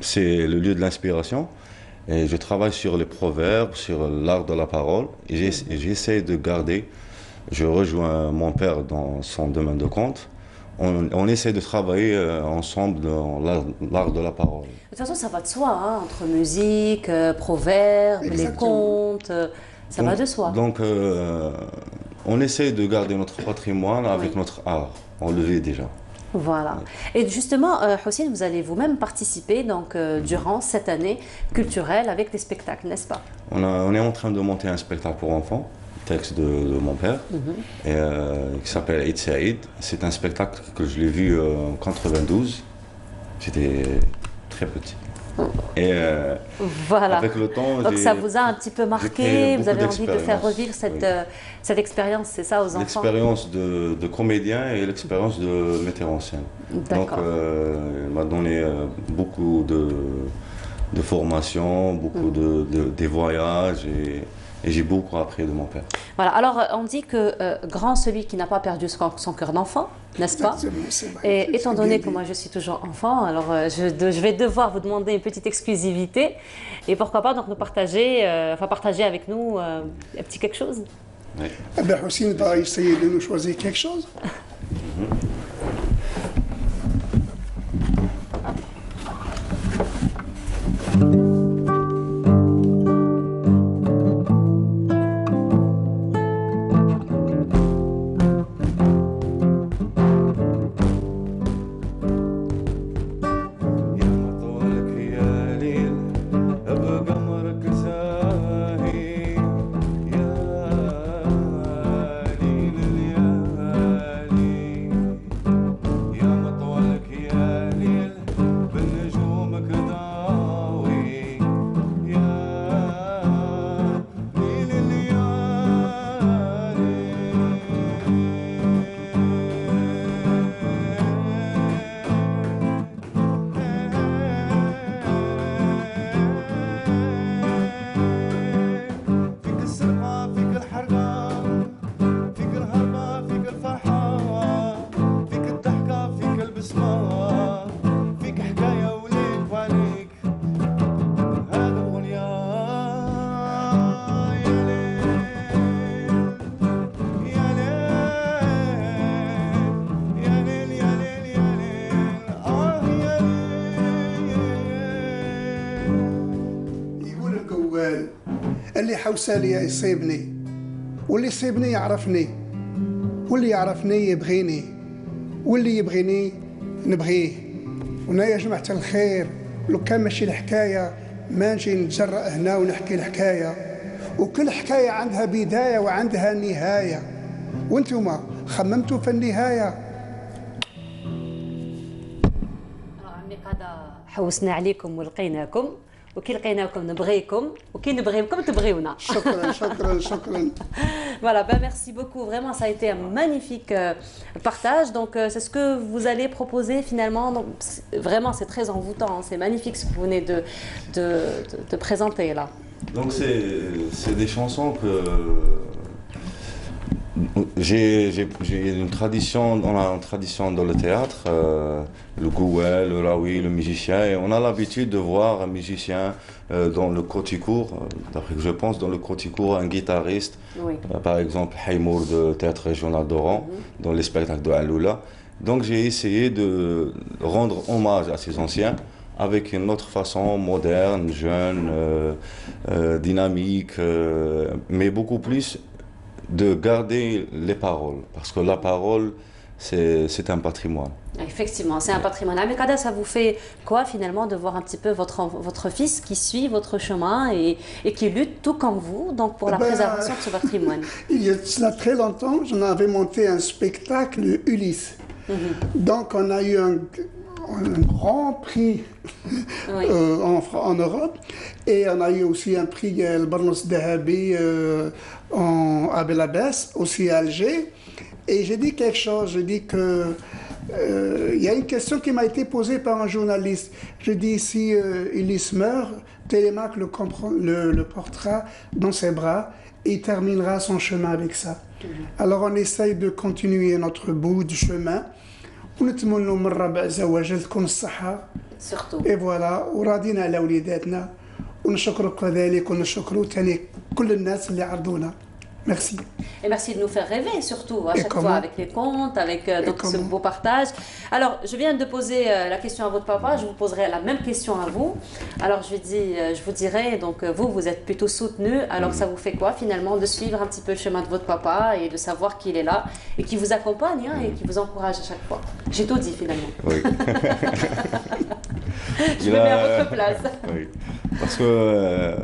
c'est le lieu de l'inspiration. Et je travaille sur les proverbes, sur l'art de la parole. Et j'essaie de garder. Je rejoins mon père dans son domaine de compte. On essaie de travailler ensemble dans l'art de la parole. De toute façon, ça va de soi, hein, entre musique, proverbes, les contes, ça va de soi. Donc, on essaie de garder notre patrimoine avec notre art. On le vit déjà. Voilà. Et justement, Hossein, vous allez vous-même participer donc, durant cette année culturelle avec des spectacles, n'est-ce pas? On est en train de monter un spectacle pour enfants. Texte de mon père, qui s'appelle Eid Saïd. C'est un spectacle que je l'ai vu en 92. J'étais très petit. Et voilà. Avec le temps, donc ça vous a un petit peu marqué, vous avez envie de faire revivre cette expérience, c'est ça, aux enfants? L'expérience de comédien et l'expérience de metteur en scène. Donc il m'a donné beaucoup de formation, beaucoup des voyages et j'ai beaucoup appris de mon père. Voilà, alors on dit que grand celui qui n'a pas perdu son cœur d'enfant, n'est-ce pas? Et étant donné que moi je suis toujours enfant, alors je vais devoir vous demander une petite exclusivité. Et pourquoi pas donc nous partager avec nous un petit quelque chose? Oui. Eh bien, Hossein va essayer de nous choisir quelque chose. اللي حوسالي يصيبني واللي يصيبني يعرفني واللي يعرفني يبغيني واللي يبغيني نبغيه. ونا يا جماعة الخير لو كان ماشي الحكاية ما نجي نتجرأ هنا ونحكي الحكاية، وكل حكاية عندها بداية وعندها نهاية، وانتم خممتوا في النهاية. عمي قادا حوسنا عليكم ولقيناكم وكي لقيناكم نبغيكم وكي نبغيكم تبغيونا. شكرا شكرا شكرا. Voilà, ben merci beaucoup. Vraiment, ça a été un magnifique partage. Donc, c'est ce que vous allez proposer finalement. Donc, vraiment, c'est très envoûtant. Hein. C'est magnifique ce que vous venez de présenter là. Donc, c'est des chansons que j'ai une tradition dans le théâtre, le gouel, le raoui, le musicien, et on a l'habitude de voir un musicien dans le Coticourt, d'après que je pense, dans le Coticourt, un guitariste, oui. Par exemple Haïmour de Théâtre Régional d'Oran, dans les spectacles de Aloula. Donc j'ai essayé de rendre hommage à ces anciens avec une autre façon, moderne, jeune, dynamique, mais beaucoup plus de garder les paroles, parce que la parole, c'est un patrimoine. Effectivement, c'est un patrimoine. Mais Kada, ça vous fait quoi finalement de voir un petit peu votre fils qui suit votre chemin et qui lutte tout comme vous donc pour la préservation de ce patrimoine? Il y a cela très longtemps, j'en avais monté un spectacle Ulysse. Donc on a eu un grand prix oui. En Europe et on a eu aussi un prix le Barnos Dahabi à Belabès, aussi à Alger. Et j'ai dit quelque chose, je dis que il y a une question qui m'a été posée par un journaliste. Je dis si Ulysse meurt, Télémaque le portera dans ses bras et il terminera son chemin avec ça. Alors on essaye de continuer notre bout du chemin. ونتمنى من رب عز وجل تكون الصحة. Et voilà, وراضيين على وليداتنا ونشكرك كذلك ونشكروا ثاني كل الناس اللي عرضونا. Merci. Et merci de nous faire rêver, surtout, à chaque fois, avec les contes, avec donc, ce beau partage. Alors, je viens de poser la question à votre papa, je vous poserai la même question à vous. Alors, je vous dirai, donc, vous êtes plutôt soutenu, alors ça vous fait quoi, finalement, de suivre un petit peu le chemin de votre papa et de savoir qu'il est là et qu'il vous accompagne hein, et qui vous encourage à chaque fois. J'ai tout dit, finalement. Oui. Je me mets à votre place. Oui. Parce que...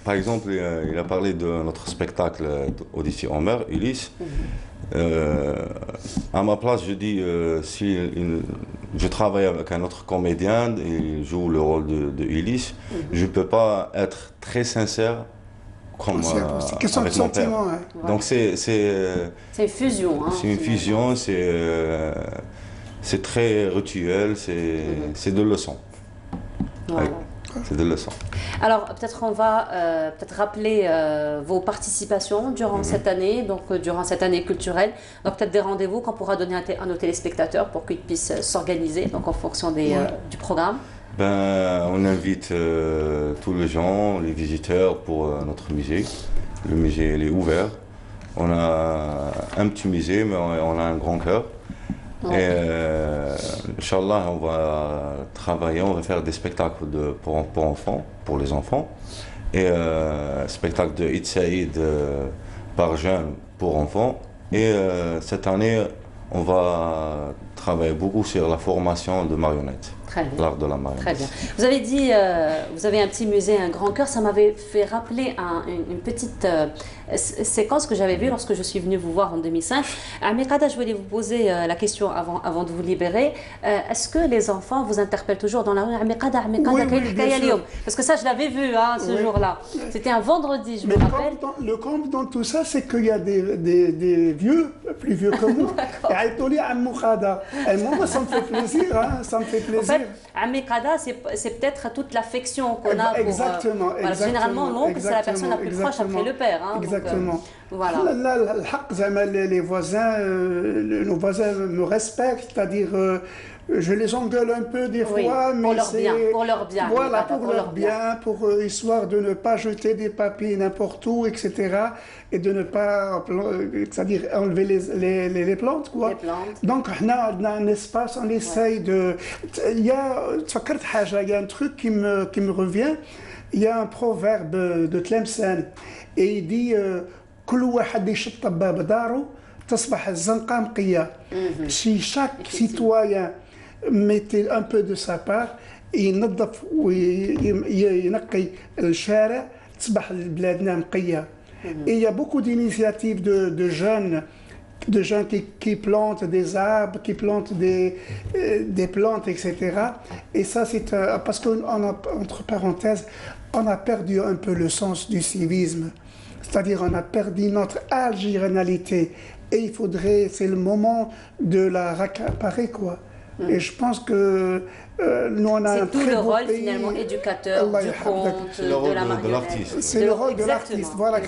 par exemple, il a parlé de notre spectacle Odyssée en mer, Ulysse. À ma place, je dis, si je travaille avec un autre comédien, il joue le rôle de Ulysse, je ne peux pas être très sincère comme avec mon père. Hein. Donc c'est une fusion. Hein, c'est une fusion, c'est très rituel, c'est de leçons. Voilà. Oui. C'est des leçons. Alors, peut-être on va rappeler vos participations durant cette année, donc durant cette année culturelle. Donc, peut-être des rendez-vous qu'on pourra donner à nos téléspectateurs pour qu'ils puissent s'organiser donc en fonction du programme. On invite tous les gens, les visiteurs pour notre musée. Le musée il est ouvert. On a un petit musée, mais on a un grand cœur. Et Inch'Allah, on va travailler, on va faire des spectacles pour enfants, pour les enfants. Et spectacle de Eid Saïd par jeunes pour enfants. Et cette année, on va travailler beaucoup sur la formation de marionnettes. L'art de la marionnette. Très bien. Vous avez dit, vous avez un petit musée, un grand cœur. Ça m'avait fait rappeler une petite séquence que j'avais vue lorsque je suis venue vous voir en 2005. Amikada, je voulais vous poser la question avant de vous libérer. Est-ce que les enfants vous interpellent toujours dans la rue? Amikada, parce que ça, je l'avais vu hein, ce jour-là. C'était un vendredi, je me rappelle. Le comble dans tout ça, c'est qu'il y a des vieux, plus vieux que moi. Et moi, ça me fait plaisir. Hein, ça me fait plaisir. En fait, Amikada, c'est peut-être toute l'affection qu'on a pour... Exactement. Voilà, généralement, l'oncle, c'est la personne la plus proche après le père. Hein, exactement. Donc, voilà. Les voisins, nos voisins me respectent, c'est-à-dire... je les engueule un peu des fois, mais c'est... Pour leur bien. Voilà, pour leur bien, pour histoire de ne pas jeter des papiers n'importe où, etc. Et de ne pas, c'est-à dire enlever les plantes, quoi. Les plantes. Donc, on a un espace, on essaye de... Il y a un truc qui me revient. Il y a un proverbe de Tlemcen, et il dit « كل واحد يشطب باب داره تصبح الزنقة نقية ». Si chaque citoyen mettait un peu de sa part, ينظف وينقي الشارع تصبح بلادنا نقية. Et il y a beaucoup d'initiatives de jeunes qui plantent des arbres, qui plantent des plantes, etc. Et ça, c'est parce qu'entre parenthèses, on a perdu un peu le sens du civisme. C'est-à-dire on a perdu notre algérianalité. Et il faudrait, c'est le moment de la récupérer, quoi. Et je pense que nous, on a un c'est tout très le beau rôle, pays. finalement, éducateur, du conte, de la marionnette. C'est le rôle de l'artiste. Voilà,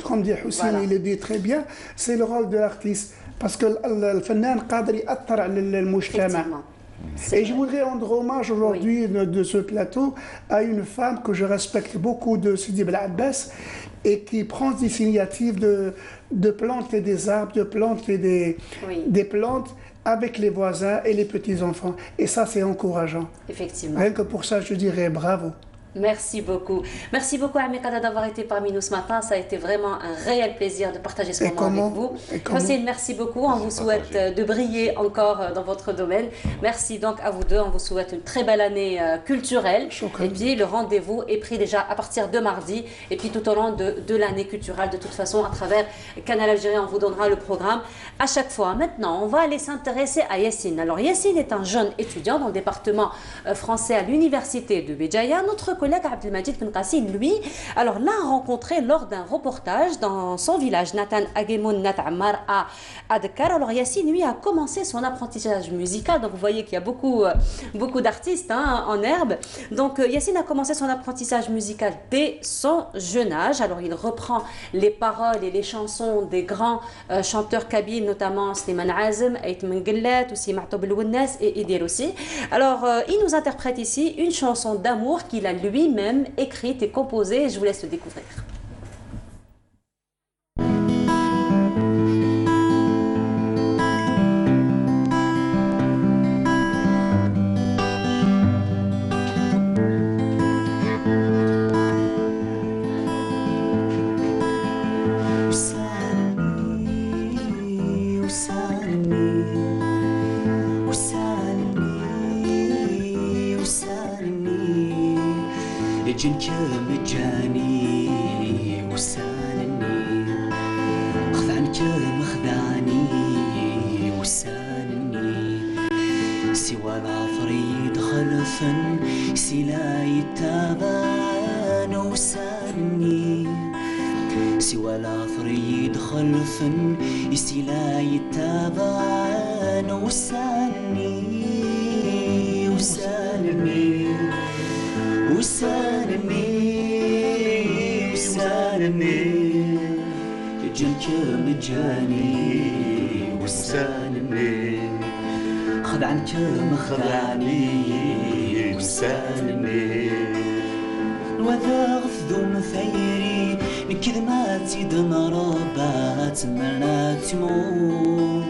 comme dit Hussein, il le dit très bien, c'est le rôle de l'artiste. Parce que الفنان قادر يأثر على المجتمع. Et je voudrais rendre hommage aujourd'hui de ce plateau à une femme que je respecte beaucoup, de Sidi Bel Abbas, et qui prend des initiatives de planter des arbres, de planter des plantes avec les voisins et les petits-enfants. Et ça, c'est encourageant. Effectivement. Rien que pour ça, je dirais bravo. Merci beaucoup. Merci beaucoup, Ami Kada, d'avoir été parmi nous ce matin. Ça a été vraiment un réel plaisir de partager ce moment avec vous. Hossein, merci beaucoup. On vous souhaite de briller encore dans votre domaine. Merci donc à vous deux. On vous souhaite une très belle année culturelle. Et puis, le rendez-vous est pris déjà à partir de mardi. Et puis, tout au long de l'année culturelle, de toute façon, à travers Canal Algérie, on vous donnera le programme à chaque fois. Maintenant, on va aller s'intéresser à Yassine. Alors, Yassine est un jeune étudiant dans le département français à l'université de Béjaïa. Notre collègue Abdelmajid Benkassi, lui, alors l'a rencontré lors d'un reportage dans son village, Nathan Agemoun Natammar à Dakar. Alors Yassine, lui, a commencé son apprentissage musical. Donc vous voyez qu'il y a beaucoup d'artistes en herbe. Donc Yassine a commencé son apprentissage musical dès son jeune âge. Alors il reprend les paroles et les chansons des grands chanteurs kabyles, notamment Slimane Azem, Ait Mengellet, aussi Ma'toub El Wennes et Idir aussi. Alors il nous interprète ici une chanson d'amour qu'il a lui-même écrite et composée. Je vous laisse le découvrir. جنك مجاني وسانني خذعنك مخدعني وسانني سوى العفريت خلفا سلاي التابان وسانني سوى العفريت خلفا سلاي التابان وسانني وسانني وسانني وسانني جنك مجاني وسانني خدعنك مخدعني وسانني وذا غفذو مثيري نكذماتي دنربات منات مو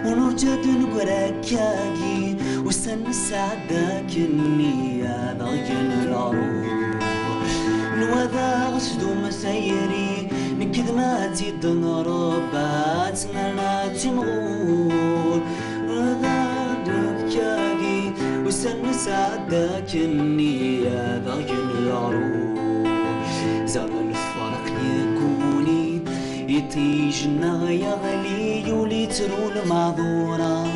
ونرجد نقراكاكي وسن سعداك النية ضغن العروض نوذا غشدو مسيري نكذماتي دنربات منات مغول ونوذا نبكاكي وسن سعداك النية ضغن العروض زاد الفرق يكوني يتيجنا يغلي وليترو المعذورة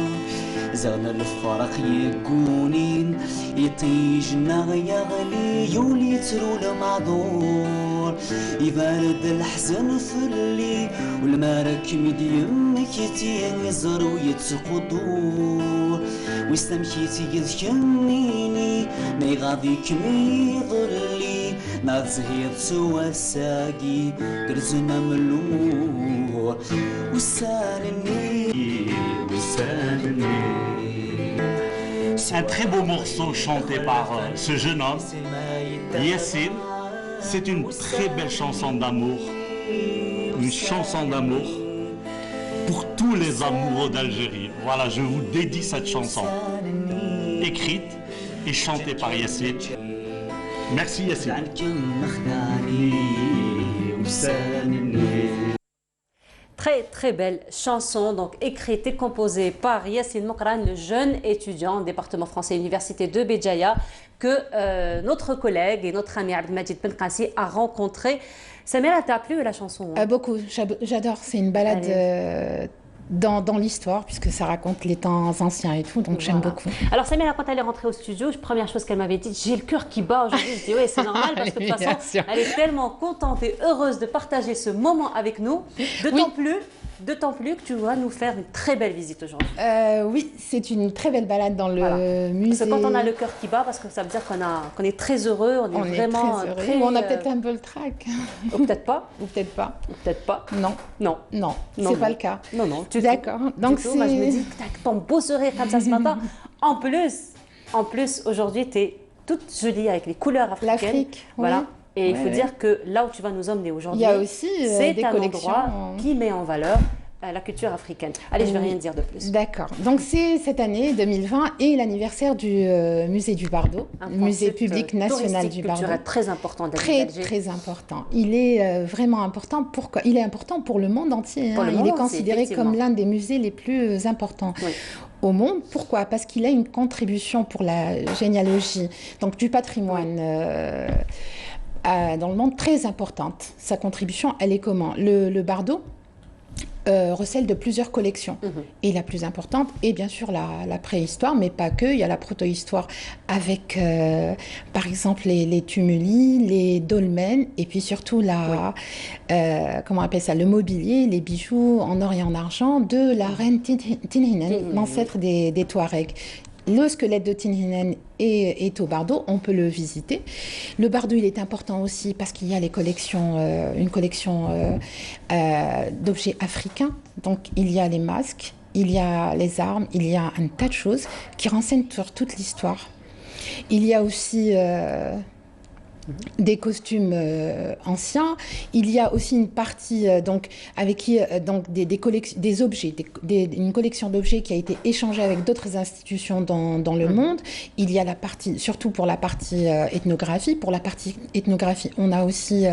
زاد الفرق يكوني يتيجنا يغلي وليترو المعذور يبارد الحزن فلي والمارك مديمك يتيزر ويتقدور ويستمشيتي يذكرنيني ما يغاضيك ميضلي ناض زهير سوى الساقي درزنا ملور وسانني وسانني. C'est un très beau morceau chanté par ce jeune homme, Yassine. C'est une très belle chanson d'amour, une chanson d'amour pour tous les amoureux d'Algérie. Voilà, je vous dédie cette chanson, écrite et chantée par Yassine. Merci Yassine. Très très belle chanson, donc écrite et composée par Yassine Mokran, le jeune étudiant au département français université de Béjaïa, que notre collègue et notre ami Abdelmajid Benkassi a rencontré. Samira, t'a plu la chanson Beaucoup, j'adore, c'est une balade dans l'histoire, puisque ça raconte les temps anciens et tout, donc j'aime beaucoup. Alors Samira, quand elle est rentrée au studio, première chose qu'elle m'avait dit, j'ai le cœur qui bat aujourd'hui. Je dis oui, c'est normal parce que de toute façon, elle est tellement contente et heureuse de partager ce moment avec nous, d'autant plus que tu vas nous faire une très belle visite aujourd'hui. Oui, c'est une très belle balade dans le musée. Parce que quand on a le cœur qui bat, parce que ça veut dire qu'on est très heureux, on est vraiment très heureux. On a peut-être un peu le trac. Ou peut-être pas. Ou peut-être pas. Ou peut-être pas. Non, c'est pas le cas. Non. D'accord. Donc moi je me dis, ton beau sourire comme ça ce matin. En plus, aujourd'hui, tu es toute jolie avec les couleurs africaines. L'Afrique, voilà. Et il faut dire que là où tu vas nous emmener aujourd'hui, c'est un endroit qui met en valeur la culture africaine. Allez, je ne vais rien dire de plus. D'accord. Donc c'est cette année 2020 et l'anniversaire du musée du Bardo, le musée public national du Bardo. Très important très important. Il est vraiment important. Pourquoi? Il est important pour le monde entier. Il est considéré comme l'un des musées les plus importants. Oui. Au monde. Pourquoi? Parce qu'il a une contribution pour la généalogie, donc du patrimoine dans le monde très importante. Sa contribution, elle est comment? Le Bardo recèle de plusieurs collections. Et la plus importante est bien sûr la préhistoire, mais pas que. Il y a la protohistoire avec, par exemple, les tumuli, les dolmens, et puis surtout comment on appelle ça, le mobilier, les bijoux en or et en argent de la reine Tinhinen, l'ancêtre des Touaregs. Le squelette de Tinhinen est au Bardo, on peut le visiter. Le Bardo, il est important aussi parce qu'il y a une collection d'objets africains. Donc, il y a les masques, il y a les armes, il y a un tas de choses qui renseignent sur toute l'histoire. Il y a aussi des costumes anciens. Il y a aussi une partie des objets, une collection d'objets qui a été échangée avec d'autres institutions dans le monde. Il y a la partie, surtout pour la partie ethnographie. Pour la partie ethnographie, on a aussi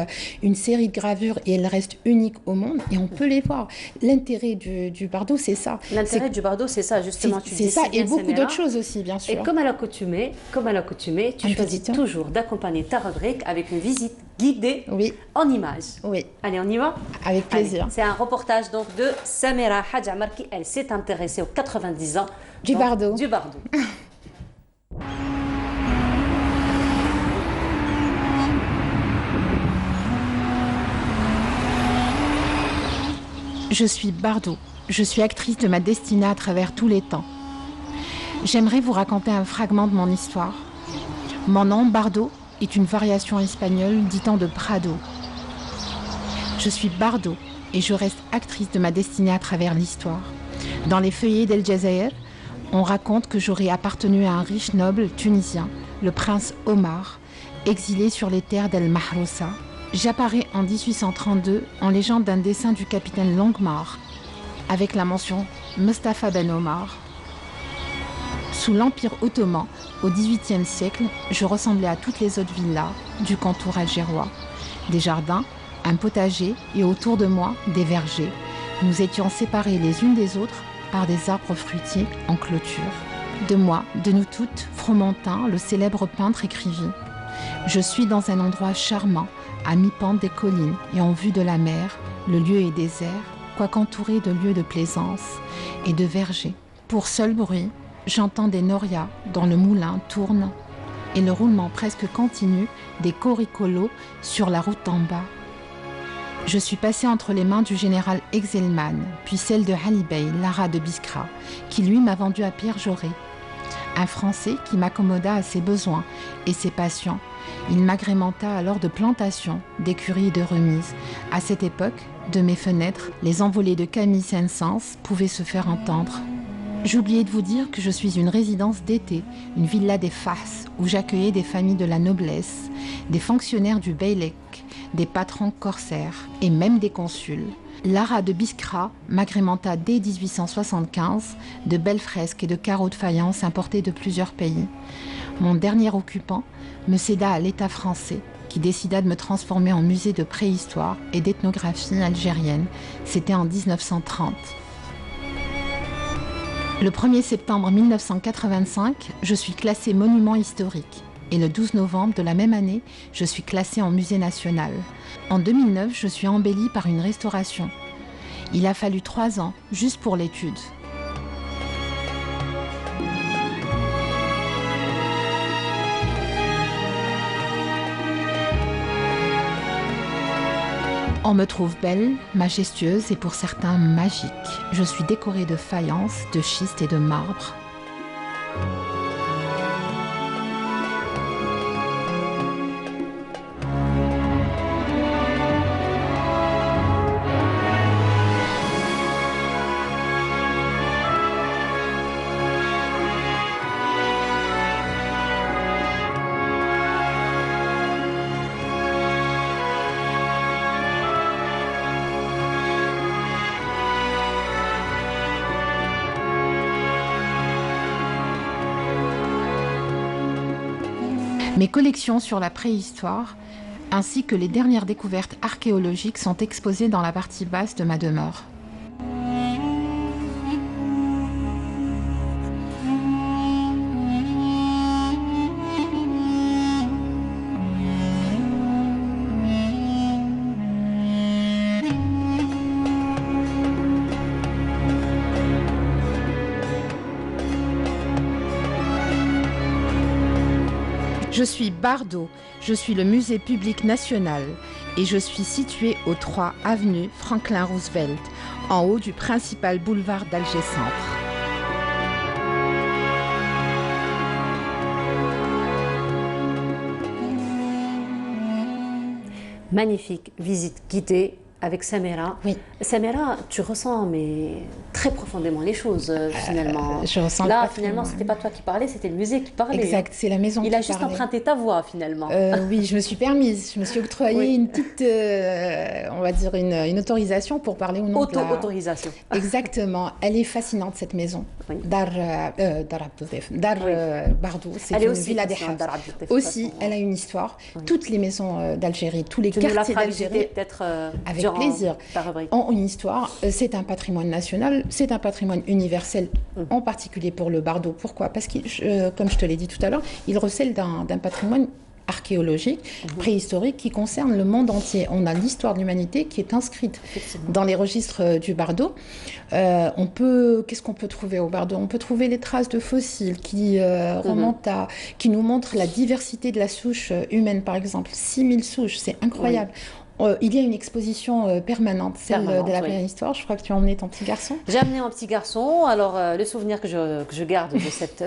une série de gravures et elles restent uniques au monde et on peut les voir. L'intérêt du Bardo, c'est ça. L'intérêt du Bardo, c'est ça, justement. C'est ça, et beaucoup d'autres choses aussi, bien sûr. Et comme à l'accoutumée, tu choisis toujours d'accompagner ta rubrique avec une visite guidée en images. Oui. Allez, on y va? Avec plaisir. C'est un reportage donc de Samira Hadj Amar qui, elle, s'est intéressée aux 90 ans du Bardo. Je suis Bardo. Je suis actrice de ma destinée à travers tous les temps. J'aimerais vous raconter un fragment de mon histoire. Mon nom, Bardo, est une variation espagnole du temps de Prado. Je suis Bardo et je reste actrice de ma destinée à travers l'histoire. Dans les feuillets d'El Jazair, on raconte que j'aurais appartenu à un riche noble tunisien, le prince Omar, exilé sur les terres d'El Mahroussa. J'apparais en 1832 en légende d'un dessin du capitaine Longmar, avec la mention Mustafa Ben Omar. Sous l'Empire ottoman, au XVIIIe siècle, je ressemblais à toutes les autres villas du contour algérois. Des jardins, un potager et autour de moi, des vergers. Nous étions séparés les unes des autres par des arbres fruitiers en clôture. De moi, de nous toutes, Fromentin, le célèbre peintre, écrivit « Je suis dans un endroit charmant, à mi-pente des collines et en vue de la mer. Le lieu est désert, quoiqu'entouré de lieux de plaisance et de vergers. Pour seul bruit, j'entends des norias dont le moulin tourne et le roulement presque continu des coricolos sur la route d'en bas. Je suis passée entre les mains du général Exelman, puis celle de Ali Bey, l'ara de Biskra, qui lui m'a vendu à Pierre Jaurès. Un Français qui m'accommoda à ses besoins et ses passions. Il m'agrémenta alors de plantations, d'écuries et de remises. À cette époque, de mes fenêtres, les envolées de Camille Saint-Saëns pouvaient se faire entendre. J'ai oublié de vous dire que je suis une résidence d'été, une villa des Fas, où j'accueillais des familles de la noblesse, des fonctionnaires du Beylek, des patrons corsaires et même des consuls. L'ara de Biskra m'agrémenta dès 1875 de belles fresques et de carreaux de faïence importés de plusieurs pays. Mon dernier occupant me céda à l'État français, qui décida de me transformer en musée de préhistoire et d'ethnographie algérienne. C'était en 1930. Le 1er septembre 1985, je suis classée monument historique. Et le 12 novembre de la même année, je suis classée en musée national. En 2009, je suis embellie par une restauration. Il a fallu 3 ans juste pour l'étude. On me trouve belle, majestueuse et pour certains magique. Je suis décorée de faïence, de schiste et de marbre. Mes collections sur la préhistoire, ainsi que les dernières découvertes archéologiques sont exposées dans la partie basse de ma demeure. Je suis Bardot, je suis le musée public national et je suis située au 3 avenue Franklin Roosevelt, en haut du principal boulevard d'Alger Centre. Magnifique visite guidée avec Samira. Oui. Samira, tu ressens mais très profondément les choses finalement. Je ressens là finalement, c'était pas toi qui parlais, c'était le musée qui parlait. Exact, c'est la maison qui parlait. Il a juste emprunté ta voix finalement. Oui, je me suis permise, je me suis octroyé une petite, on va dire une autorisation pour parler au nom de la... Autorisation. Exactement. Elle est fascinante cette maison. Oui. Dar Bardou, c'est une villa des Hafs. Aussi, elle a une histoire. Oui. Toutes les maisons d'Algérie, tous les quartiers d'Algérie, peut-être avec plaisir, ont une histoire. C'est un patrimoine national, c'est un patrimoine universel, en particulier pour le Bardou. Pourquoi? Parce que, comme je te l'ai dit tout à l'heure, il recèle d'un patrimoine archéologique, préhistorique, qui concerne le monde entier. On a l'histoire de l'humanité qui est inscrite dans les registres du Bardou. Qu'est-ce qu'on peut trouver au Bardou? On peut trouver les traces de fossiles qui remontent qui nous montrent la diversité de la souche humaine, par exemple. 6000 souches, c'est incroyable. Oui. Il y a une exposition permanente, celle de la préhistoire. Je crois que tu as emmené ton petit garçon. J'ai amené mon petit garçon. Alors, le souvenir que je garde de cette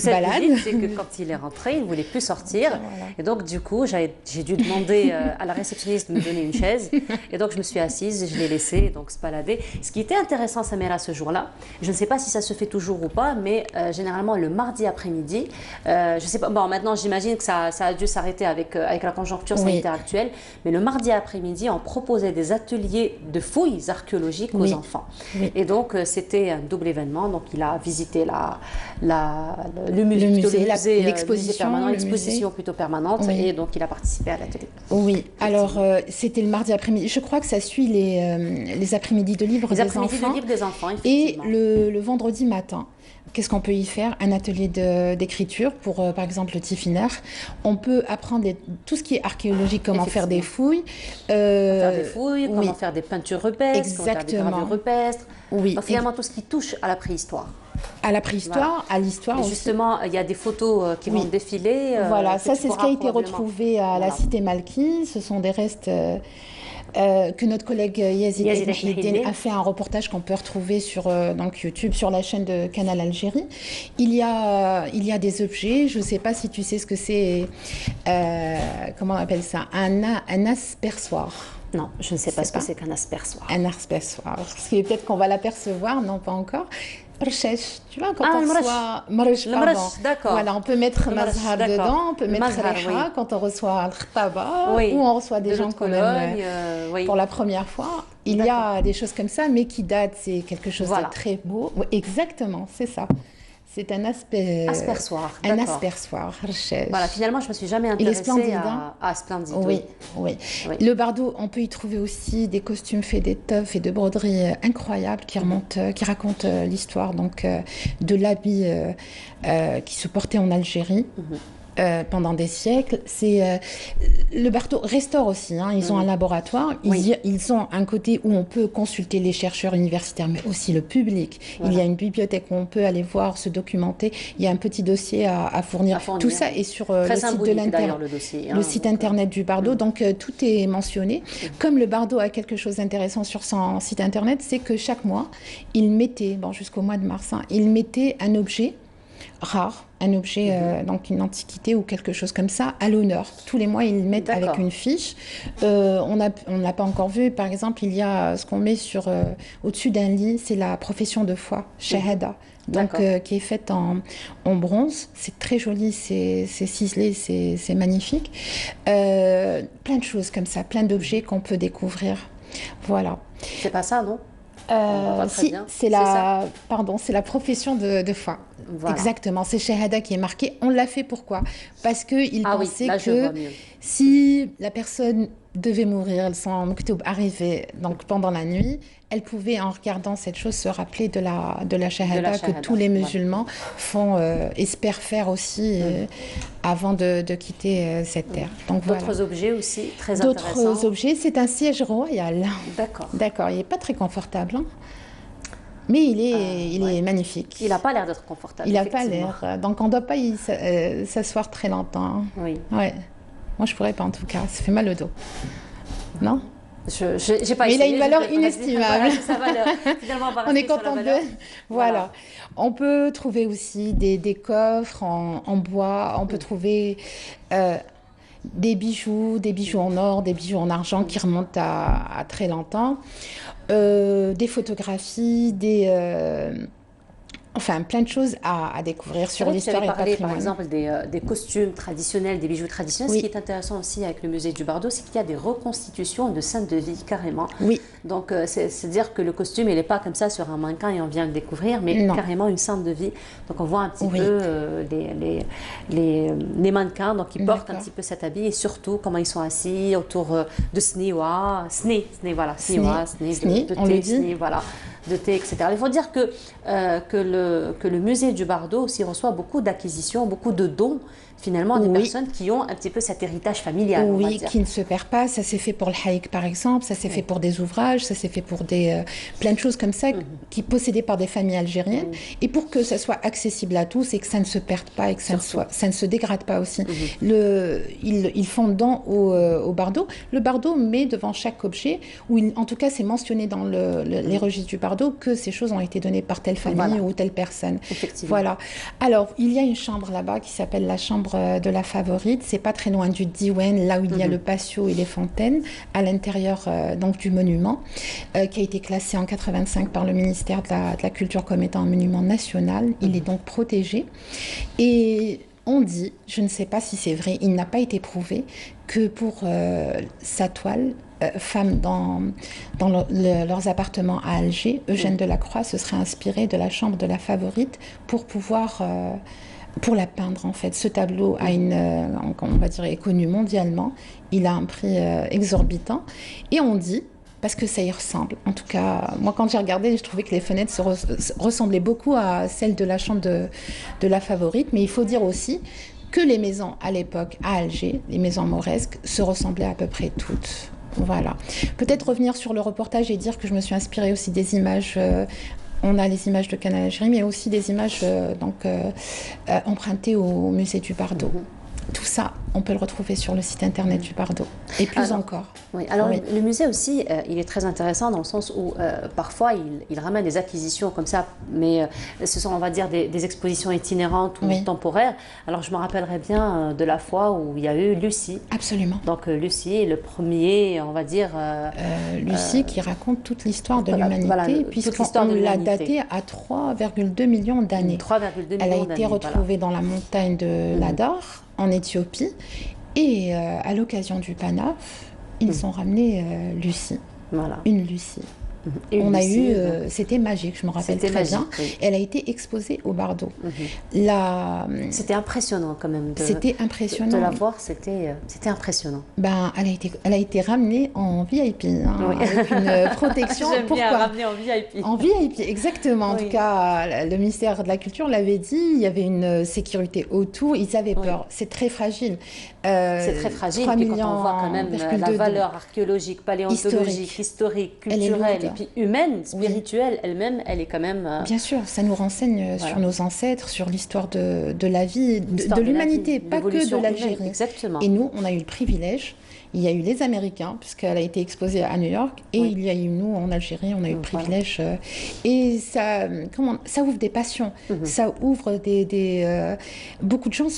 balade, visite, c'est que quand il est rentré, il ne voulait plus sortir. Voilà. Et donc, du coup, j'ai dû demander à la réceptionniste de me donner une chaise. Et donc, je me suis assise et je l'ai laissé donc, se balader. Ce qui était intéressant, Samira, ce jour-là, je ne sais pas si ça se fait toujours ou pas, mais généralement, le mardi après-midi, je ne sais pas, bon, maintenant, j'imagine que ça a dû s'arrêter avec la conjoncture sanitaire actuelle, mais le mardi après-midi, on proposait des ateliers de fouilles archéologiques aux enfants. Oui. Et donc, c'était un double événement. Donc, il a visité le musée, l'exposition plutôt permanente, et donc il a participé à l'atelier. Oui, alors c'était le mardi après-midi. Je crois que ça suit les après-midi de livres des enfants. Les après-midi de livres des enfants, effectivement. Et le vendredi matin. Qu'est-ce qu'on peut y faire? Un atelier d'écriture pour, par exemple, le Tifinagh. On peut apprendre tout ce qui est archéologique, comment faire des fouilles. Comment faire des peintures rupestres, exactement. Comment faire des gravures rupestres. Oui. Donc, finalement, tout ce qui touche à la préhistoire. À la préhistoire, à l'histoire aussi. Justement, il y a des photos qui vont défiler. Voilà, ça c'est ce qui a été retrouvé à la cité Malki. Ce sont des restes... que notre collègue Yazid Mouhidine a fait un reportage qu'on peut retrouver sur donc YouTube, sur la chaîne de Canal Algérie. Il y a des objets, je ne sais pas si tu sais ce que c'est, comment on appelle ça, un aspersoir. Non, je ne sais pas ce que c'est qu'un aspersoir. Un aspersoir, parce que peut-être qu'on va l'apercevoir, non pas encore. Rchèche, tu vois, quand on reçoit... March, pardon. D'accord. Voilà, on peut mettre mazhar dedans, on peut mettre reha quand on reçoit l'khtaba, ou on reçoit des gens qu'on aime pour la première fois. Il y a des choses comme ça, mais qui datent, c'est quelque chose de très beau. Oui, exactement, c'est ça. C'est un aspersoir. Un aspersoir. Voilà, finalement, je ne me suis jamais intéressée à Splendide. Oui. Le Bardou, on peut y trouver aussi des costumes faits d'étoffes et de broderies incroyables qui racontent l'histoire donc de l'habit qui se portait en Algérie. pendant des siècles. Le Bardo restaure aussi, hein. Ils ont un laboratoire, ils ont un côté où on peut consulter les chercheurs universitaires, mais aussi le public. Voilà. Il y a une bibliothèque où on peut aller voir, se documenter. Il y a un petit dossier à fournir. Tout ça est sur le site de le site internet du Bardo, donc tout est mentionné. Comme le Bardo a quelque chose d'intéressant sur son site internet, c'est que chaque mois, il mettait, jusqu'au mois de mars, hein, il mettait un objet rare, un objet, donc une antiquité ou quelque chose comme ça, à l'honneur. Tous les mois, ils le mettent avec une fiche. On n'a pas encore vu, par exemple, il y a ce qu'on met au-dessus d'un lit, c'est la profession de foi, shahada, donc qui est faite en bronze. C'est très joli, c'est ciselé, c'est magnifique. Plein de choses comme ça, plein d'objets qu'on peut découvrir. Voilà. C'est pas ça, non? Si, c'est la profession de foi. Voilà. Exactement, c'est Shahada qui est marqué. On l'a fait pourquoi? Parce qu'il pensait que si la personne devait mourir, son maktoub arrivait donc pendant la nuit, elle pouvait, en regardant cette chose, se rappeler de la Shahada que tous les musulmans espèrent faire aussi avant de quitter cette terre. D'autres objets aussi très intéressants. D'autres objets, c'est un siège royal. D'accord, il n'est pas très confortable, hein. Mais il est magnifique. Il n'a pas l'air d'être confortable. Il n'a pas l'air. Donc on ne doit pas y s'asseoir très longtemps. Oui. Ouais. Moi, je ne pourrais pas en tout cas. Ça fait mal au dos. Non? J'ai pas Mais essayé, il a une valeur inestimable. On est content de. Voilà. On peut trouver aussi des coffres en bois. On peut trouver des bijoux en or, des bijoux en argent qui remontent à très longtemps. Des photographies, enfin plein de choses à découvrir sur l'histoire et le patrimoine. Par exemple des costumes traditionnels, des bijoux traditionnels. Ce qui est intéressant aussi avec le musée du Bardo, c'est qu'il y a des reconstitutions de scènes de vie carrément. Oui. Donc c'est-à-dire que le costume, il n'est pas comme ça sur un mannequin et on vient le découvrir, mais carrément une scène de vie. Donc on voit un petit peu les mannequins, donc ils portent un petit peu cet habit et surtout comment ils sont assis autour de Sniwa, de thé, etc. Il faut dire que le musée du Bardo aussi reçoit beaucoup d'acquisitions, beaucoup de dons, finalement, des personnes qui ont un petit peu cet héritage familial. Oui, qui ne se perd pas. Ça s'est fait pour le haïk, par exemple, ça s'est fait pour des ouvrages, ça s'est fait pour plein de choses comme ça qui possédées par des familles algériennes. Et pour que ça soit accessible à tous et que ça ne se perde pas et que ça ne se dégrade pas aussi. Ils font don au Bardo. Le Bardo met devant chaque objet, où en tout cas c'est mentionné dans les registres du Bardo, que ces choses ont été données par telle famille ou telle personne. Voilà. Alors, il y a une chambre là-bas qui s'appelle la chambre de la favorite. C'est pas très loin du Diwan, là où il y a le patio et les fontaines, à l'intérieur donc du monument, qui a été classé en 85 par le ministère de la Culture comme étant un monument national. Il est donc protégé. Et on dit, je ne sais pas si c'est vrai, il n'a pas été prouvé que pour sa toile, femmes dans leurs appartements à Alger, Eugène Delacroix se serait inspiré de la chambre de la favorite pour pouvoir pour la peindre en fait. Ce tableau a on va dire, est connu mondialement. Il a un prix exorbitant et on dit, parce que ça y ressemble. En tout cas, moi quand j'ai regardé, je trouvais que les fenêtres ressemblaient beaucoup à celles de la chambre de la favorite, mais il faut dire aussi que les maisons à l'époque à Alger, les maisons mauresques, se ressemblaient à peu près toutes. Voilà. Peut-être revenir sur le reportage et dire que je me suis inspirée aussi des images. On a les images de Canal Algérie, mais aussi des images empruntées au musée du Bardo. Tout ça, on peut le retrouver sur le site internet du Bardo. Et plus encore. Oui, alors le musée aussi, il est très intéressant dans le sens où parfois il ramène des acquisitions comme ça, mais ce sont, on va dire, des expositions itinérantes ou temporaires. Alors je me rappellerai bien de la fois où il y a eu Lucie. Absolument. Donc Lucie est le premier, on va dire... Lucie qui raconte toute l'histoire de l'humanité, puisqu'on l'a datée à 3,2 millions d'années. 3,2 millions d'années. Elle a été retrouvée dans la montagne de l'Adar, en Éthiopie, et à l'occasion du Panaf, ils ont ramené Lucie, une Lucie. On a eu, c'était magique, je me rappelle très bien. Oui. Elle a été exposée au Bardo. C'était impressionnant quand même. C'était impressionnant. De la voir, c'était impressionnant. Ben, elle a été ramenée en VIP, avec une protection. J'aime bien ramener en VIP. En VIP, exactement. En tout cas, le ministère de la Culture l'avait dit, il y avait une sécurité autour, ils avaient peur. C'est très fragile. C'est très fragile, puis quand on voit quand même la valeur archéologique, paléontologique, historique, culturelle, et puis humaine, spirituelle, elle-même, elle est quand même... Bien sûr, ça nous renseigne sur nos ancêtres, sur l'histoire de la vie, de l'humanité, pas que de l'Algérie. Exactement. Et nous, on a eu le privilège. Il y a eu les Américains, puisqu'elle a été exposée à New York, et il y a eu nous en Algérie, on a eu le privilège. Et ça ouvre des passions, ça ouvre beaucoup de gens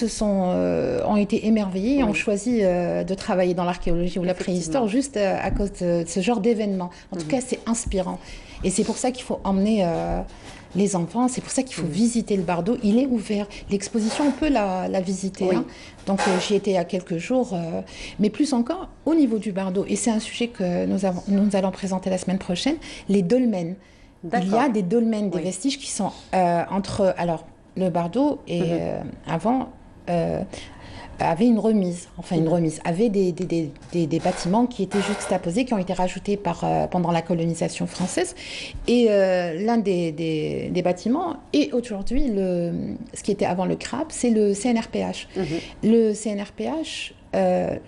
ont été émerveillés et ont choisi de travailler dans l'archéologie ou la préhistoire juste à cause de ce genre d'événements. En tout cas, c'est inspirant. Et c'est pour ça qu'il faut emmener les enfants, c'est pour ça qu'il faut visiter le Bardo. Il est ouvert. L'exposition, on peut la visiter. Oui. Hein. Donc j'y étais il y a quelques jours, mais plus encore au niveau du Bardo. Et c'est un sujet que nous allons présenter la semaine prochaine, les dolmens. Il y a des dolmens, des vestiges qui sont entre... Alors, le Bardo, et avant... avait une remise, avait des bâtiments qui étaient juxtaposés, qui ont été rajoutés pendant la colonisation française. Et l'un des bâtiments, et aujourd'hui, ce qui était avant le CRAB, c'est le CNRPH. Le CNRPH,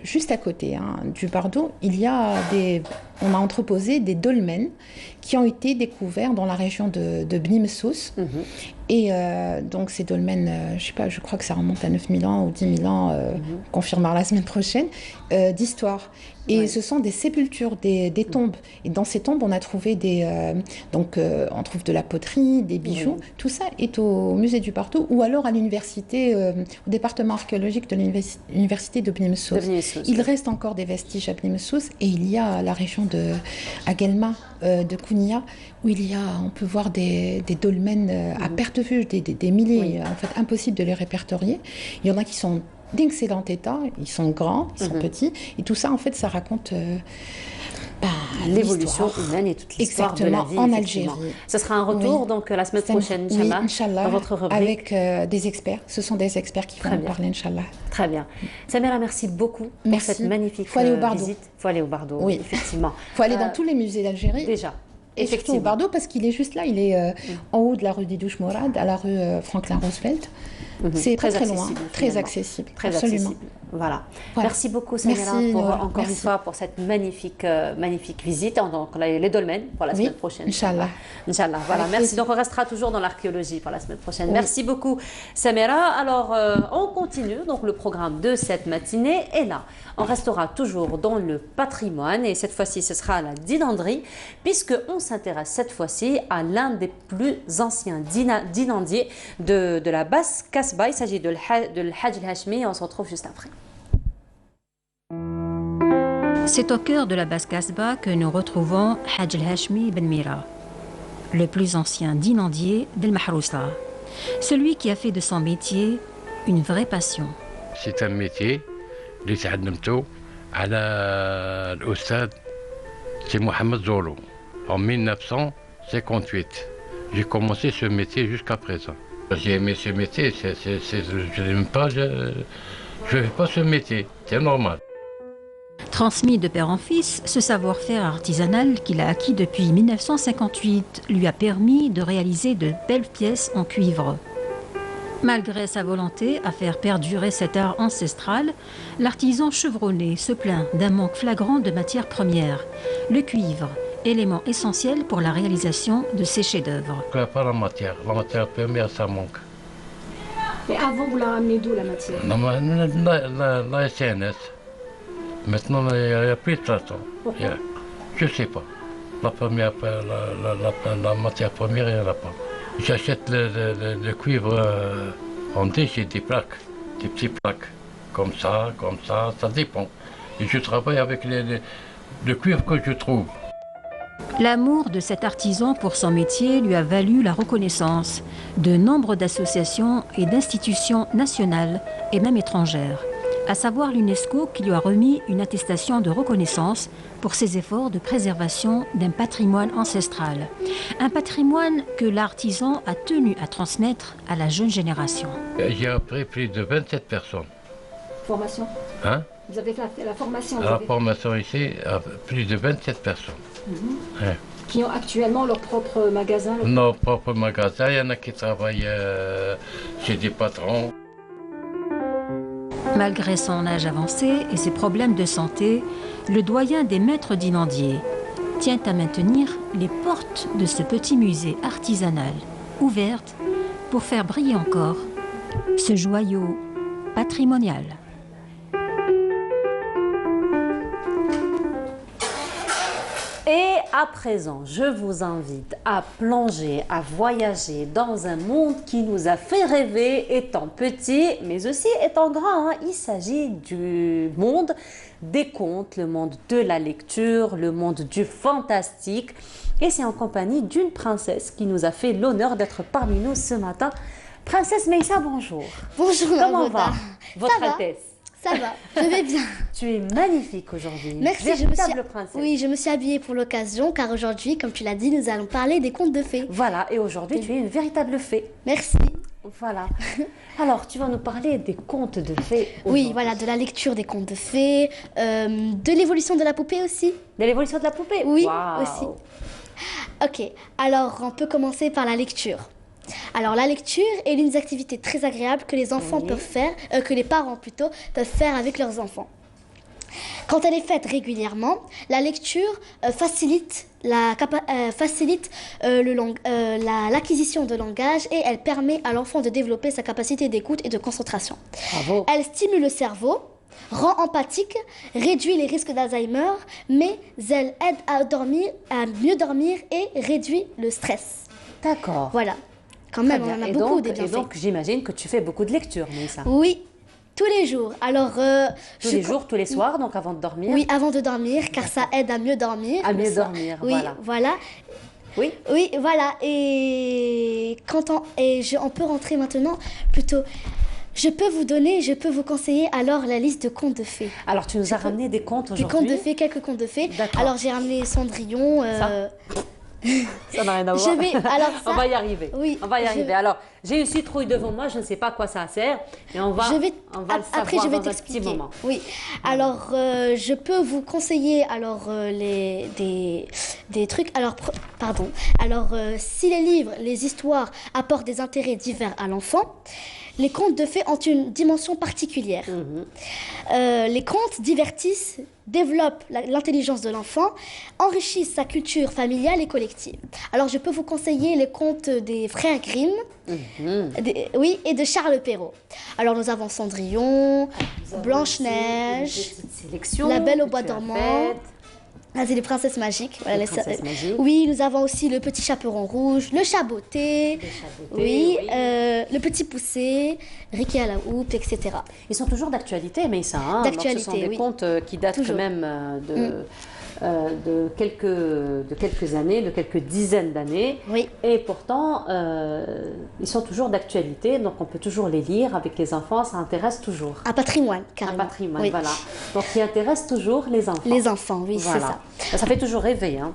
juste à côté du Bardo, on a entreposé des dolmens qui ont été découverts dans la région de Bni Messous. Et donc ces dolmens, je sais pas, je crois que ça remonte à 9000 ans ou 10 000 ans, on confirmera la semaine prochaine, d'histoire. Et ce sont des sépultures, des tombes. Et dans ces tombes, on a trouvé on trouve de la poterie, des bijoux. Tout ça est au musée du Bardo ou alors à l'université, au département archéologique de l'université de Bni Messous. Il reste encore des vestiges à Bni Messous et il y a la région de Aguelma, de Kounia, où on peut voir des dolmens à perte de vue, des milliers, en fait, impossible de les répertorier. Il y en a qui sont d'excellent état, ils sont grands, ils sont petits, et tout ça, en fait, ça raconte l'évolution humaine et toute l'histoire de la vie en Algérie. Ce sera un retour donc la semaine prochaine, Inch'Allah, dans votre rubrique. Avec des experts. Ce sont des experts qui vont en parler, Inch'Allah. Très bien. Samira, merci beaucoup pour cette magnifique visite. Il faut aller au Bardo, effectivement. Il faut aller dans tous les musées d'Algérie. Déjà. Et surtout au Bardo, parce qu'il est juste là, il est en haut de la rue Didouche Mourad, à la rue Franklin Roosevelt. C'est très loin, très accessible. Absolument. Accessible. Voilà. Merci beaucoup, Samira, encore une fois pour cette magnifique visite. Donc, les dolmens pour la semaine prochaine. Inch'Allah. Inch'Allah. Voilà. Merci. Donc, on restera toujours dans l'archéologie pour la semaine prochaine. Merci beaucoup, Samira. Alors, on continue donc le programme de cette matinée. Et là, on restera toujours dans le patrimoine. Et cette fois-ci, ce sera à la dinanderie, puisqu'on s'intéresse cette fois-ci à l'un des plus anciens dinandiers de la basse Kasbah. Il s'agit de l'Hadj el-Hachmi. On se retrouve juste après. C'est au cœur de la basse Kasbah que nous retrouvons Hadj el-Hachmi Ben Mira, le plus ancien dinandier d'El Mahrousa, celui qui a fait de son métier une vraie passion. C'est un métier اللي تعلمته على الأستاذ سي محمد زولو en 1958. J'ai commencé ce métier jusqu'à présent. J'ai aimé ce métier, je n'aime pas, je ne fais pas ce métier, c'est normal. Transmis de père en fils, ce savoir-faire artisanal qu'il a acquis depuis 1958 lui a permis de réaliser de belles pièces en cuivre. Malgré sa volonté à faire perdurer cet art ancestral, l'artisan chevronné se plaint d'un manque flagrant de matières premières, le cuivre, élément essentiel pour la réalisation de ses chefs-d'œuvre. Pas la matière première, ça manque. Mais avant, vous la ramenez d'où la matière? La SNS. Maintenant, il n'y a plus de façon. Je ne sais pas. La matière première, il n'y en a pas. J'achète le cuivre en j'ai des plaques, des petites plaques. Comme ça, ça dépend. Et je travaille avec le cuivre que je trouve. L'amour de cet artisan pour son métier lui a valu la reconnaissance de nombre d'associations et d'institutions nationales et même étrangères, à savoir l'UNESCO qui lui a remis une attestation de reconnaissance pour ses efforts de préservation d'un patrimoine ancestral. Un patrimoine que l'artisan a tenu à transmettre à la jeune génération. J'ai appris plus de 27 personnes. Formation. Hein? Vous avez fait la formation. La formation ici, plus de 27 personnes. Ouais. Qui ont actuellement leur propre magasin. Nos propres magasins, il y en a qui travaillent chez des patrons. Malgré son âge avancé et ses problèmes de santé, le doyen des maîtres d'Inandier tient à maintenir les portes de ce petit musée artisanal ouvertes pour faire briller encore ce joyau patrimonial. Et à présent, je vous invite à plonger, à voyager dans un monde qui nous a fait rêver étant petit, mais aussi étant grand. Il s'agit du monde des contes, le monde de la lecture, le monde du fantastique. Et c'est en compagnie d'une princesse qui nous a fait l'honneur d'être parmi nous ce matin. Princesse Meissa, bonjour. Bonjour, Comment Maroda. va votre Ça va. Altesse? Ça va, je vais bien. Tu es magnifique aujourd'hui. Merci, Véritable princesse. Oui, je me suis habillée pour l'occasion car aujourd'hui, comme tu l'as dit, nous allons parler des contes de fées. Voilà, et aujourd'hui tu es une véritable fée. Merci. Voilà. Alors, tu vas nous parler des contes de fées. Oui, voilà, de la lecture des contes de fées, de l'évolution de la poupée aussi. De l'évolution de la poupée? Oui, Waouh. aussi. Ok, alors on peut commencer par la lecture. Alors la lecture est l'une des activités très agréables que les enfants peuvent faire, que les parents plutôt peuvent faire avec leurs enfants. Quand elle est faite régulièrement, la lecture facilite l'acquisition de langage et elle permet à l'enfant de développer sa capacité d'écoute et de concentration. Bravo. Elle stimule le cerveau, rend empathique, réduit les risques d'Alzheimer, mais elle aide à mieux dormir et réduit le stress. D'accord. Voilà. Quand même, Très on en bien. a Et beaucoup donc, des bienfaits. Et donc, j'imagine que tu fais beaucoup de lectures, Meissa. Oui, tous les jours. Alors, tous les jours, tous les soirs, donc avant de dormir. Oui, avant de dormir, car ça aide à mieux dormir. À mieux dormir, oui, voilà. Oui, voilà. Et on peut rentrer maintenant plutôt. Je peux vous conseiller alors la liste de contes de fées. Alors, tu nous as ramené des contes aujourd'hui. Des contes de fées, quelques contes de fées. D'accord. Alors, j'ai ramené Cendrillon. Ça n'a rien à voir. On va y arriver. Oui, on va y arriver. Alors, j'ai une citrouille devant moi, je ne sais pas à quoi ça sert, mais on va le savoir après, je vais dans un petit t'expliquer. moment. Oui. Alors, je peux vous conseiller des trucs. Alors, pardon. Alors, si les livres, les histoires apportent des intérêts divers à l'enfant, les contes de fées ont une dimension particulière. Les contes divertissent, développent l'intelligence de l'enfant, enrichissent sa culture familiale et collective. Alors, je peux vous conseiller les contes des frères Grimm, et de Charles Perrault. Alors, nous avons Cendrillon, Blanche-Neige, La Belle au bois dormant. Ah, c'est les princesses magiques. Voilà, magiques. Oui, nous avons aussi le petit chaperon rouge, le chaboté, le petit poussé, Ricky à la houppe, etc. Ils sont toujours d'actualité, mais ça. D'actualité, ce sont des contes qui datent toujours. quand même de quelques années, de quelques dizaines d'années. Oui. Et pourtant, ils sont toujours d'actualité, donc on peut toujours les lire avec les enfants, ça intéresse toujours. Un patrimoine, carrément. Un patrimoine, Oui. voilà. Donc, qui intéresse toujours les enfants. Les enfants, oui, Voilà. c'est ça. Ça fait toujours rêver, hein.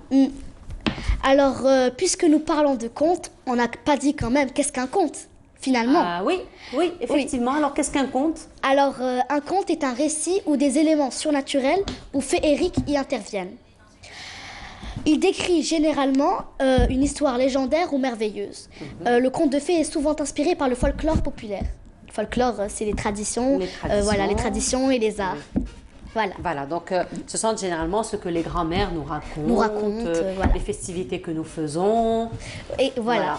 Alors, puisque nous parlons de contes, on n'a pas dit quand même qu'est-ce qu'un conte, finalement. Ah oui, effectivement. Alors, qu'est-ce qu'un conte? Alors, un conte est un récit où des éléments surnaturels ou féeriques y interviennent. Il décrit généralement une histoire légendaire ou merveilleuse. Le conte de fées est souvent inspiré par le folklore populaire. Le folklore, c'est les traditions, voilà, les traditions et les arts. Voilà, donc ce sont généralement ce que les grands-mères nous racontent, voilà. les festivités que nous faisons. Et voilà.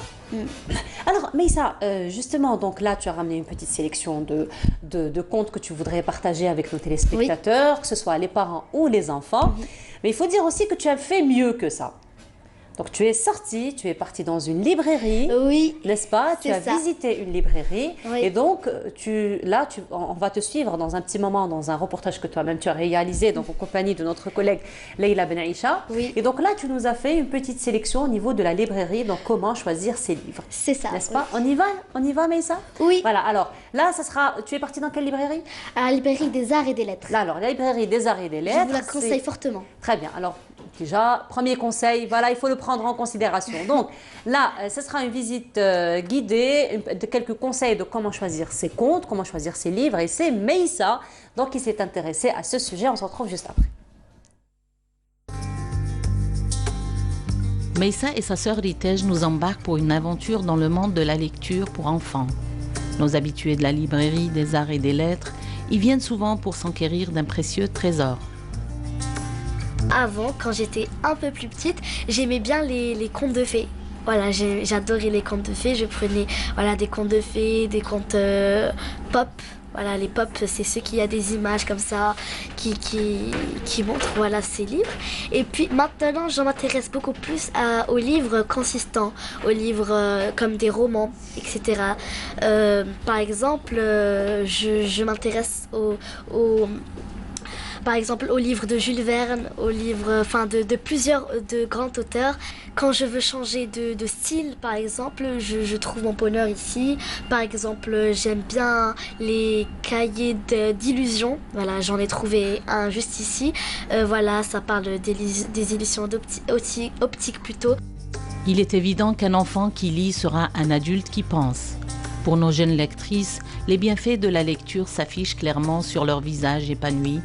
Alors, Meissa, justement, donc là, tu as ramené une petite sélection de contes que tu voudrais partager avec nos téléspectateurs, que ce soit les parents ou les enfants. Mais il faut dire aussi que tu as fait mieux que ça. Donc tu es sorti, tu es parti dans une librairie, n'est-ce pas? Tu as visité une librairie et donc on va te suivre dans un petit moment dans un reportage que toi-même tu as réalisé donc en compagnie de notre collègue Leïla Benaïcha. Et donc là tu nous as fait une petite sélection au niveau de la librairie, donc comment choisir ses livres. C'est ça. N'est-ce pas? On y va Maïssa? Oui. Voilà, alors là tu es parti dans quelle librairie? À la librairie des arts et des lettres. Là alors, la librairie des arts et des lettres. Je vous la conseille fortement. Très bien, alors déjà, premier conseil, voilà, il faut le prendre en considération. Donc là, ce sera une visite guidée, de quelques conseils de comment choisir ses contes, comment choisir ses livres. Et c'est Meïssa, donc, qui s'est intéressée à ce sujet. On se retrouve juste après. Meïssa et sa sœur Ritej nous embarquent pour une aventure dans le monde de la lecture pour enfants. Nos habitués de la librairie des arts et des lettres y viennent souvent pour s'enquérir d'un précieux trésor. Avant, quand j'étais un peu plus petite, j'aimais bien les contes de fées. Voilà, j'adorais les contes de fées. Je prenais des contes de fées, des contes pop. Voilà, les pop, c'est ceux qui a des images comme ça, qui montrent ces livres. Et puis maintenant, je m'intéresse beaucoup plus aux livres consistants, aux livres comme des romans, etc. Par exemple, je m'intéresse par exemple aux livres de Jules Verne, aux livres de plusieurs grands auteurs. Quand je veux changer de style, par exemple, je trouve mon bonheur ici. Par exemple, j'aime bien les cahiers d'illusions. Voilà, j'en ai trouvé un juste ici. Voilà, ça parle des illusions optiques plutôt. Il est évident qu'un enfant qui lit sera un adulte qui pense. Pour nos jeunes lectrices, les bienfaits de la lecture s'affichent clairement sur leur visage épanoui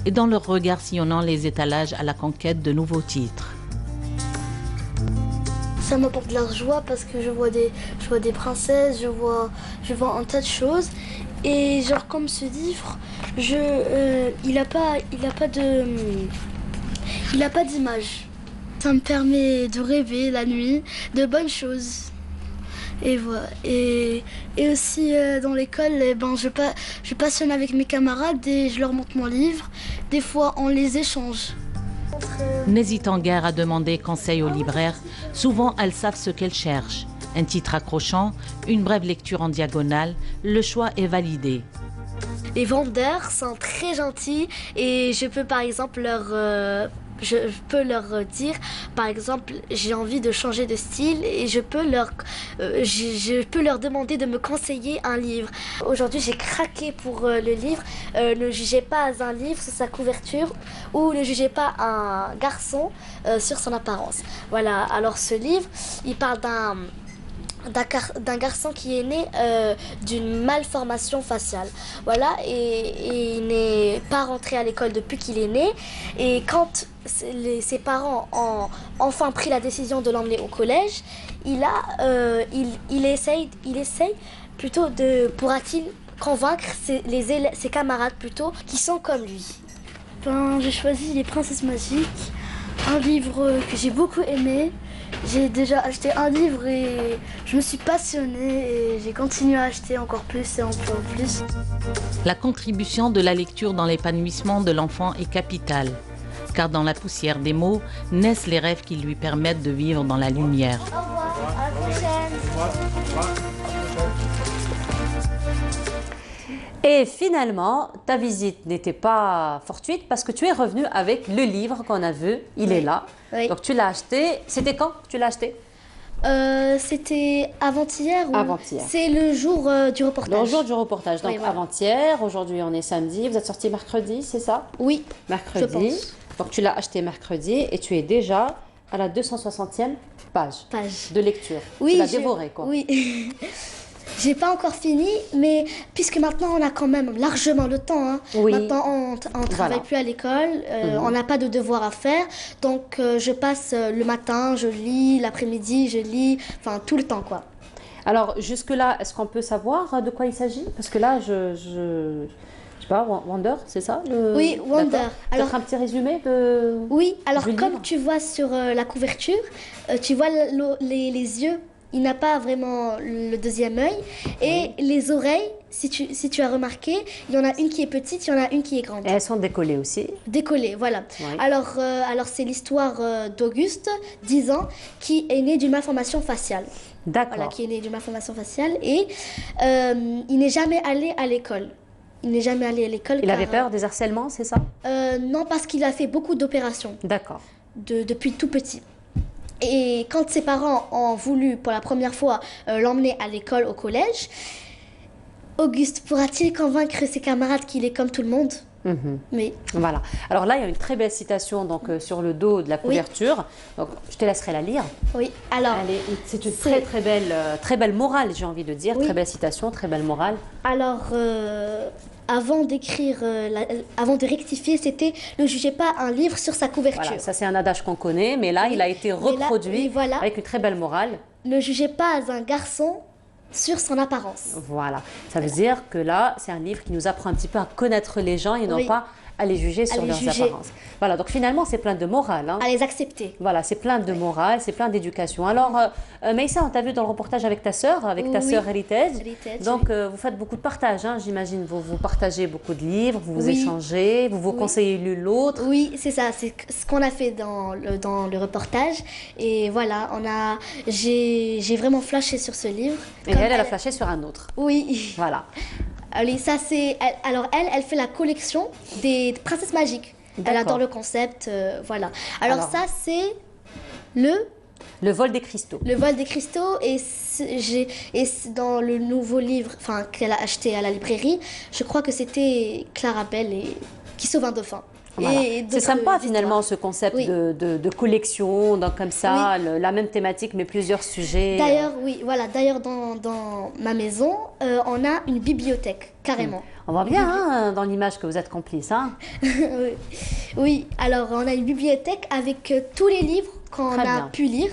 et dans leur regard sillonnant les étalages à la conquête de nouveaux titres. Ça m'apporte de la joie parce que je vois des princesses, je vois un tas de choses. Et genre comme ce livre, il a pas d'image. Ça me permet de rêver la nuit de bonnes choses. Et voilà. Et aussi dans l'école, je passionne avec mes camarades et je leur montre mon livre. Des fois, on les échange. N'hésitant guère à demander conseil aux libraires, souvent elles savent ce qu'elles cherchent. Un titre accrochant, une brève lecture en diagonale, le choix est validé. Les vendeurs sont très gentils et je peux par exemple leur dire, par exemple, j'ai envie de changer de style et je peux leur demander de me conseiller un livre. Aujourd'hui, j'ai craqué pour le livre. Ne jugez pas un livre sur sa couverture ou ne jugez pas un garçon sur son apparence. Voilà, alors ce livre, il parle d'un garçon qui est né d'une malformation faciale. Voilà, et il n'est pas rentré à l'école depuis qu'il est né. Et quand ses parents ont enfin pris la décision de l'emmener au collège, il essaye plutôt pourra-t-il convaincre ses camarades plutôt qui sont comme lui. J'ai choisi Les Princesses Magiques, un livre que j'ai beaucoup aimé. J'ai déjà acheté un livre et je me suis passionnée et j'ai continué à acheter encore plus et encore plus. La contribution de la lecture dans l'épanouissement de l'enfant est capitale, car dans la poussière des mots naissent les rêves qui lui permettent de vivre dans la lumière. Au revoir, à la prochaine. Et finalement, ta visite n'était pas fortuite parce que tu es revenu avec le livre qu'on a vu, il est là. Oui. Donc tu l'as acheté, c'était quand que tu l'as acheté? C'était avant-hier. Avant-hier. C'est le jour du reportage. Le jour du reportage, donc oui, voilà. Avant-hier, aujourd'hui on est samedi, vous êtes sorti mercredi, c'est ça? Oui, mercredi. Je pense. Donc tu l'as acheté mercredi et tu es déjà à la 260e page de lecture. Oui, tu l'as dévoré quoi. Oui. J'ai pas encore fini, mais puisque maintenant on a quand même largement le temps. Hein. Oui. Maintenant on travaille plus à l'école, on n'a pas de devoirs à faire. Donc je passe le matin, je lis, l'après-midi, je lis, enfin tout le temps quoi. Alors jusque-là, est-ce qu'on peut savoir de quoi il s'agit? Parce que là, je sais pas, Wonder, c'est ça Oui, Wonder. Alors un petit résumé de... Oui, alors comme tu vois sur la couverture, tu vois les yeux il n'a pas vraiment le deuxième œil. Et les oreilles, si tu as remarqué, il y en a une qui est petite, il y en a une qui est grande. Et elles sont décollées aussi. Décollées, voilà. Oui. Alors c'est l'histoire d'Auguste, 10 ans, qui est né d'une malformation faciale. D'accord. Voilà, qui est né d'une malformation faciale. Et il n'est jamais allé à l'école. Il n'est jamais allé à l'école. Il avait peur des harcèlements, c'est ça? Non, parce qu'il a fait beaucoup d'opérations. D'accord. Depuis tout petit. Et quand ses parents ont voulu pour la première fois l'emmener à l'école, au collège, Auguste pourra-t-il convaincre ses camarades qu'il est comme tout le monde? Mais voilà. Alors là, il y a une très belle citation donc, sur le dos de la couverture. Donc, je te laisserai la lire. Oui, alors... C'est une très belle morale, j'ai envie de dire. Oui. Très belle citation, très belle morale. Alors, avant d'écrire, avant de rectifier, c'était « Ne jugez pas un livre sur sa couverture ». Voilà, ça c'est un adage qu'on connaît, mais là, il a été reproduit avec une très belle morale. « Ne jugez pas un garçon sur son apparence ». Voilà, ça veut dire que là, c'est un livre qui nous apprend un petit peu à connaître les gens et non pas à les juger sur leurs apparences. Voilà, donc finalement, c'est plein de morale. Hein. À les accepter. Voilà, c'est plein de morale, c'est plein d'éducation. Alors, Maïssa, on t'a vu dans le reportage avec ta sœur Heritage. Donc, vous faites beaucoup de partage, hein, j'imagine. Vous partagez beaucoup de livres, vous échangez, vous conseillez l'une l'autre. Oui, c'est ça, c'est ce qu'on a fait dans le reportage. Et voilà, j'ai vraiment flashé sur ce livre. Et elle a flashé sur un autre. Oui. Voilà. Allez, ça c'est... Alors elle fait la collection des princesses magiques. Elle adore le concept, voilà. Alors ça c'est le vol des cristaux. Le vol des cristaux et dans le nouveau livre qu'elle a acheté à la librairie, je crois que c'était Clarabelle qui sauve un dauphin. Voilà. C'est sympa finalement ce concept de collection, donc comme ça, la même thématique mais plusieurs sujets. D'ailleurs, d'ailleurs dans ma maison, on a une bibliothèque, carrément. On voit bien hein, dans l'image que vous êtes complice. Hein. Oui, alors on a une bibliothèque avec tous les livres qu'on a pu lire.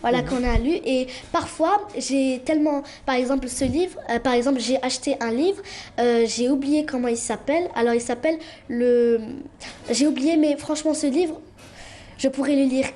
Voilà, qu'on a lu. Et parfois, j'ai tellement... Par exemple, ce livre, j'ai acheté un livre, j'ai oublié comment il s'appelle. Alors, il s'appelle J'ai oublié, mais franchement, ce livre, je pourrais le lire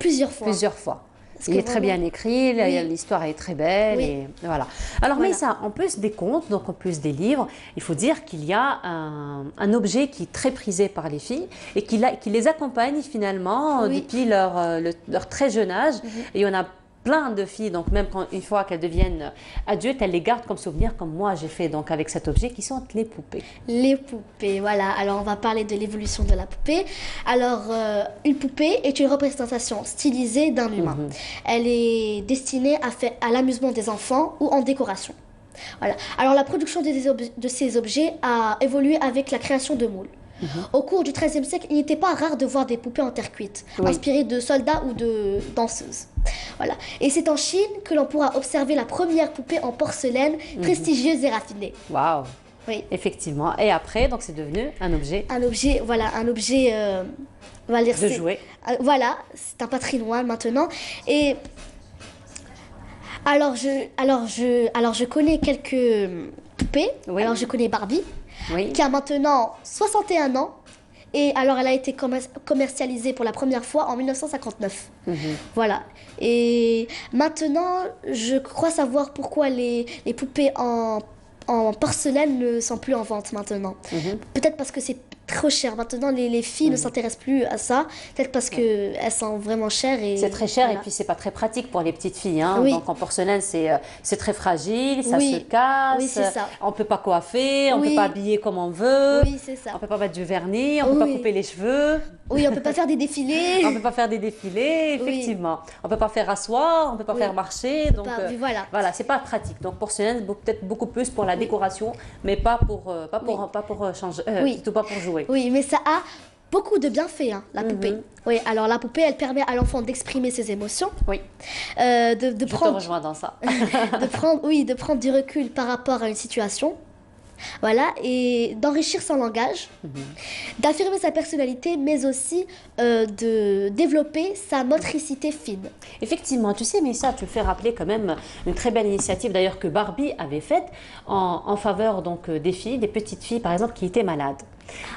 plusieurs fois. Plusieurs fois. Il est très bien écrit, l'histoire est très belle. Et voilà. Alors, Maïssa, en plus des contes, donc en plus des livres, il faut dire qu'il y a un objet qui est très prisé par les filles et qui les accompagne finalement depuis leur très jeune âge. Et on a plein de filles, donc même une fois qu'elles deviennent adultes, elles les gardent comme souvenir, comme moi j'ai fait donc avec cet objet qui sont les poupées. Les poupées, voilà. Alors on va parler de l'évolution de la poupée. Alors une poupée est une représentation stylisée d'un humain. Elle est destinée à l'amusement des enfants ou en décoration. Voilà. Alors la production de ces objets a évolué avec la création de moules. Au cours du XIIIe siècle, il n'était pas rare de voir des poupées en terre cuite, inspirées de soldats ou de danseuses. Voilà. Et c'est en Chine que l'on pourra observer la première poupée en porcelaine, prestigieuse et raffinée. Waouh. Oui, effectivement. Et après, donc c'est devenu un objet. Un objet, on va dire de jouet. Voilà, c'est un patrimoine maintenant. Et alors je connais quelques poupées. Alors je connais Barbie. Qui a maintenant 61 ans. Et alors, elle a été commercialisée pour la première fois en 1959. Voilà. Et maintenant, je crois savoir pourquoi les poupées en porcelaine ne sont plus en vente maintenant. Peut-être parce que c'est trop cher. Maintenant, les filles ne s'intéressent plus à ça. Peut-être parce qu'elles sont vraiment chères. C'est très cher et puis c'est pas très pratique pour les petites filles. Hein. Donc en porcelaine, c'est très fragile, ça se casse. Oui, c'est ça. On peut pas coiffer, on peut pas habiller comme on veut. Oui, c'est ça. On peut pas mettre du vernis, on peut pas couper les cheveux. Oui, on peut pas faire des défilés. On peut pas faire des défilés, effectivement. On peut pas faire asseoir, on peut pas faire marcher. Donc voilà, c'est pas pratique. Donc porcelaine, peut-être beaucoup plus pour la décoration, mais pas pour changer, plutôt pas pour jouer. Oui, mais ça a beaucoup de bienfaits, hein, la poupée. Oui, alors la poupée, elle permet à l'enfant d'exprimer ses émotions. Oui. Je te rejoins dans ça. de prendre du recul par rapport à une situation. Voilà, et d'enrichir son langage, d'affirmer sa personnalité, mais aussi de développer sa motricité fine. Effectivement, tu sais, mais ça, tu me fais rappeler quand même une très belle initiative d'ailleurs que Barbie avait faite en faveur donc des filles, des petites filles par exemple qui étaient malades.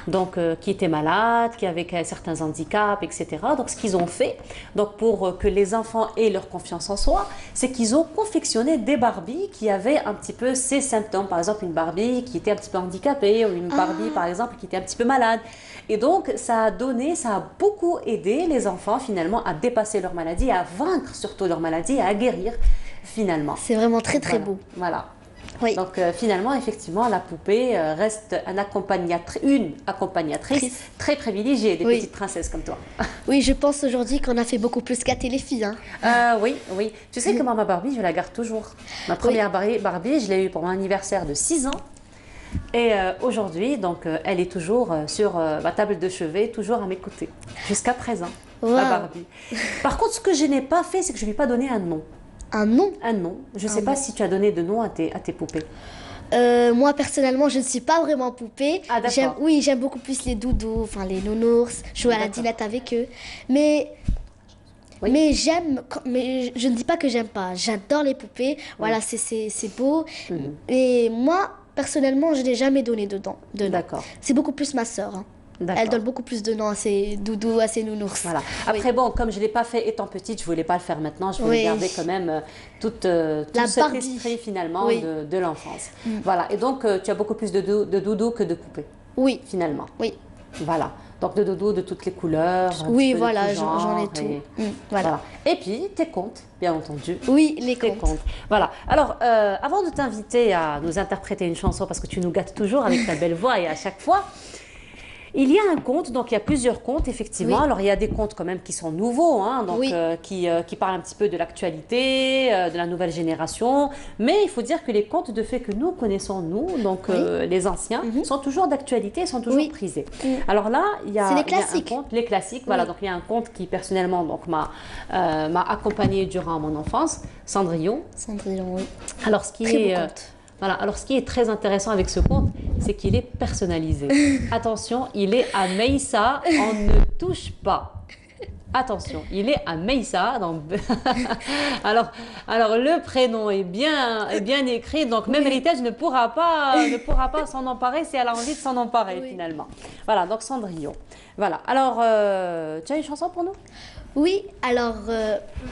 donc qui étaient malades, qui avaient certains handicaps, etc. Donc ce qu'ils ont fait, donc pour que les enfants aient leur confiance en soi, c'est qu'ils ont confectionné des Barbies qui avaient un petit peu ces symptômes. Par exemple, une Barbie qui était un petit peu handicapée, ou une Barbie par exemple qui était un petit peu malade. Et donc ça a beaucoup aidé les enfants finalement à dépasser leur maladie, à vaincre surtout leur maladie, à guérir finalement. C'est vraiment très très beau. Voilà. Oui. Donc finalement, effectivement, la poupée reste une accompagnatrice très privilégiée des petites princesses comme toi. Oui, je pense aujourd'hui qu'on a fait beaucoup plus gâter les filles. Hein. Oui. Tu sais que moi, ma Barbie, je la garde toujours. Ma première Barbie, je l'ai eue pour mon anniversaire de 6 ans. Et aujourd'hui, donc, elle est toujours sur ma table de chevet, toujours à mes côtés, jusqu'à présent, ma Barbie. Par contre, ce que je n'ai pas fait, c'est que je ne lui ai pas donné un nom. Un nom? Un nom. Je ne sais pas si tu as donné de nom à tes poupées. Moi, personnellement, je ne suis pas vraiment poupée. Ah, d'accord. Oui, j'aime beaucoup plus les doudous, enfin les nounours, jouer à la dinette avec eux. Mais j'aime, mais je ne dis pas que j'aime pas. J'adore les poupées. Voilà, c'est beau. Et moi, personnellement, je n'ai jamais donné de nom. D'accord. C'est beaucoup plus ma sœur. Hein. Elle donne beaucoup plus de noms à ses doudous, à ses nounours. Voilà. Après, bon, comme je ne l'ai pas fait étant petite, je ne voulais pas le faire maintenant. Je voulais garder quand même tout cet esprit finalement de l'enfance. Voilà. Et donc, tu as beaucoup plus de doudous que de poupées. Oui. Finalement. Oui. Voilà. Donc, de doudous de toutes les couleurs. Oui, voilà, j'en ai tout. Voilà. Et puis, tes contes, bien entendu. Oui, les contes. Voilà. Alors, avant de t'inviter à nous interpréter une chanson, parce que tu nous gâtes toujours avec ta belle voix et à chaque fois, il y a un conte, donc il y a plusieurs contes, effectivement. Alors, il y a des contes quand même qui sont nouveaux, hein, donc, qui parlent un petit peu de l'actualité, de la nouvelle génération. Mais il faut dire que les contes de fées que nous connaissons, donc les anciens, sont toujours d'actualité, sont toujours prisés. Alors là, il y a un conte, les classiques. Voilà, donc il y a un conte qui, personnellement, m'a accompagnée durant mon enfance, Cendrillon. Cendrillon, oui. Alors, ce qui est très intéressant avec ce conte, c'est qu'il est personnalisé. Attention, il est à Meïssa, on ne touche pas. Attention, il est à Meïssa. Alors, le prénom est bien écrit, donc même Héritage ne pourra pas s'en emparer si elle a envie de s'en emparer finalement. Voilà, donc Cendrillon. Voilà, alors, tu as une chanson pour nous ? Oui, alors...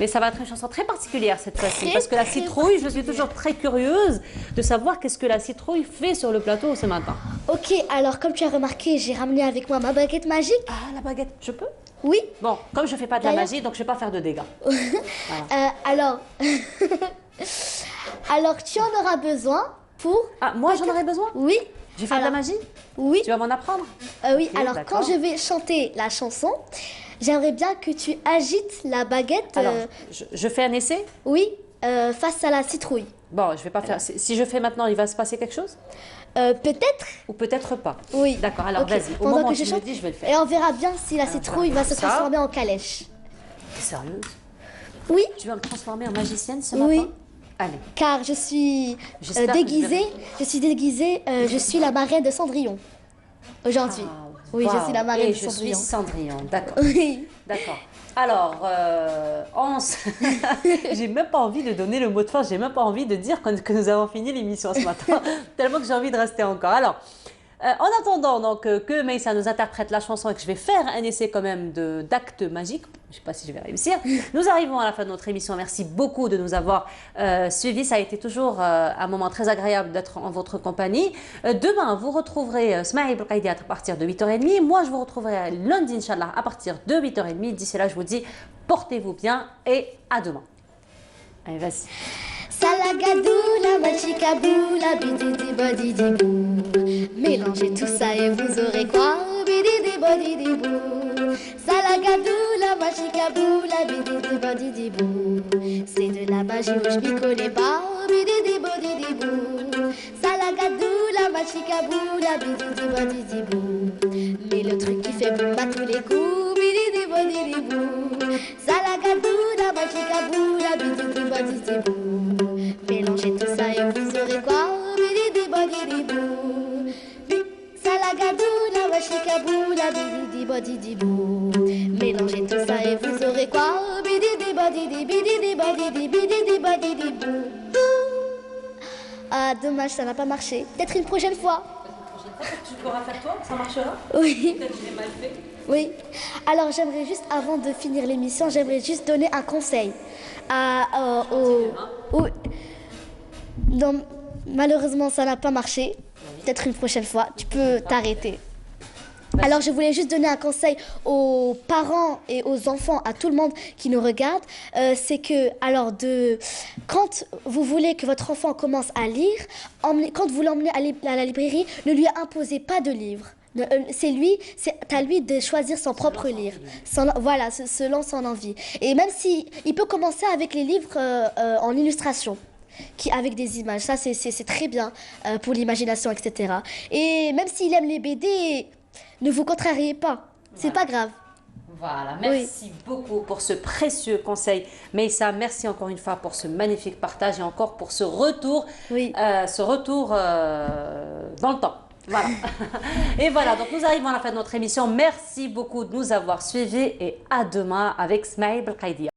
Mais ça va être une chanson très particulière cette fois-ci, parce que la citrouille, je suis toujours très curieuse de savoir qu'est-ce que la citrouille fait sur le plateau ce matin. Ok, alors comme tu as remarqué, j'ai ramené avec moi ma baguette magique. Ah, la baguette, je peux ? Oui. Bon, comme je ne fais pas de la magie, donc je ne vais pas faire de dégâts. Voilà. Alors, tu en auras besoin pour... Ah, moi j'en aurai besoin ? Oui. Je vais faire de la magie ? Oui. Tu vas m'en apprendre ? Oui, okay, alors quand je vais chanter la chanson, j'aimerais bien que tu agites la baguette. Alors, je fais un essai ? Oui, face à la citrouille. Bon, je vais pas faire... Si je fais maintenant, il va se passer quelque chose ? Peut-être. Ou peut-être pas. Oui. D'accord, alors vas-y. Au moment où je le dis, je vais le faire. Et on verra bien si la citrouille va se transformer en calèche. T'es sérieuse ? Oui. Tu vas me transformer en magicienne ce matin ? Oui. Allez. Car je suis déguisée, je suis la marraine de Cendrillon. Aujourd'hui. Oui, je suis la marraine de Cendrillon. Je suis Cendrillon, d'accord. Oui. D'accord. Alors, j'ai même pas envie de donner le mot de fin, j'ai même pas envie de dire que nous avons fini l'émission ce matin, tellement que j'ai envie de rester encore. Alors, en attendant donc, que Meïssa nous interprète la chanson et que je vais faire un essai quand même d'acte magique, je ne sais pas si je vais réussir, nous arrivons à la fin de notre émission. Merci beaucoup de nous avoir suivis. Ça a été toujours un moment très agréable d'être en votre compagnie. Demain, vous retrouverez Smaïl Belkaïdiat à partir de 8h30. Moi, je vous retrouverai lundi, Inch'Allah, à partir de 8h30. D'ici là, je vous dis, portez-vous bien et à demain. Allez, vas-y. Salagadoula, machikaboula, bididi bodidi bou. Mélangez tout ça et vous aurez quoi? Bididi bodidi bou. Salagadoula, machikaboula, bididi bodidi bou. C'est de la magie où je m'y connais pas. Bididi bodidi bou. Salagadoula, machikaboula, bididi bodidi bou. Mais le truc qui fait boum à tous les coups. Bididi bodidi bou. Salagadoula, machikaboula, bididi bodidi bou. Mélangez tout ça et vous aurez quoi? Bididi bodidi bou. Salagadoula, washikaboula, bididi bodidi bou. Mélangez tout ça et vous aurez quoi? Bididi bodidi, bididi bodidi, bididi bodidi bou. Ah, dommage, ça n'a pas marché. Peut-être une prochaine fois. Tu pourras faire toi, ça marchera? Oui. Peut-être que j'ai mal fait. Oui. Alors j'aimerais juste, avant de finir l'émission, j'aimerais juste donner un conseil Non, malheureusement, ça n'a pas marché. Peut-être une prochaine fois, tu peux t'arrêter. Alors je voulais juste donner un conseil aux parents et aux enfants, à tout le monde qui nous regarde, c'est que quand vous voulez que votre enfant commence à lire, quand vous l'emmenez à la librairie, ne lui imposez pas de livre. C'est à lui de choisir son propre livre. Voilà, se lance en envie. Et même si il peut commencer avec les livres en illustration. Avec des images, ça c'est très bien pour l'imagination, etc. Et même s'il aime les BD, ne vous contrariez pas, c'est pas grave. Voilà, merci beaucoup pour ce précieux conseil. Meissa, merci encore une fois pour ce magnifique partage et encore pour ce retour, dans le temps. Voilà. Et voilà, donc nous arrivons à la fin de notre émission. Merci beaucoup de nous avoir suivis et à demain avec Smaïl Belkaidia.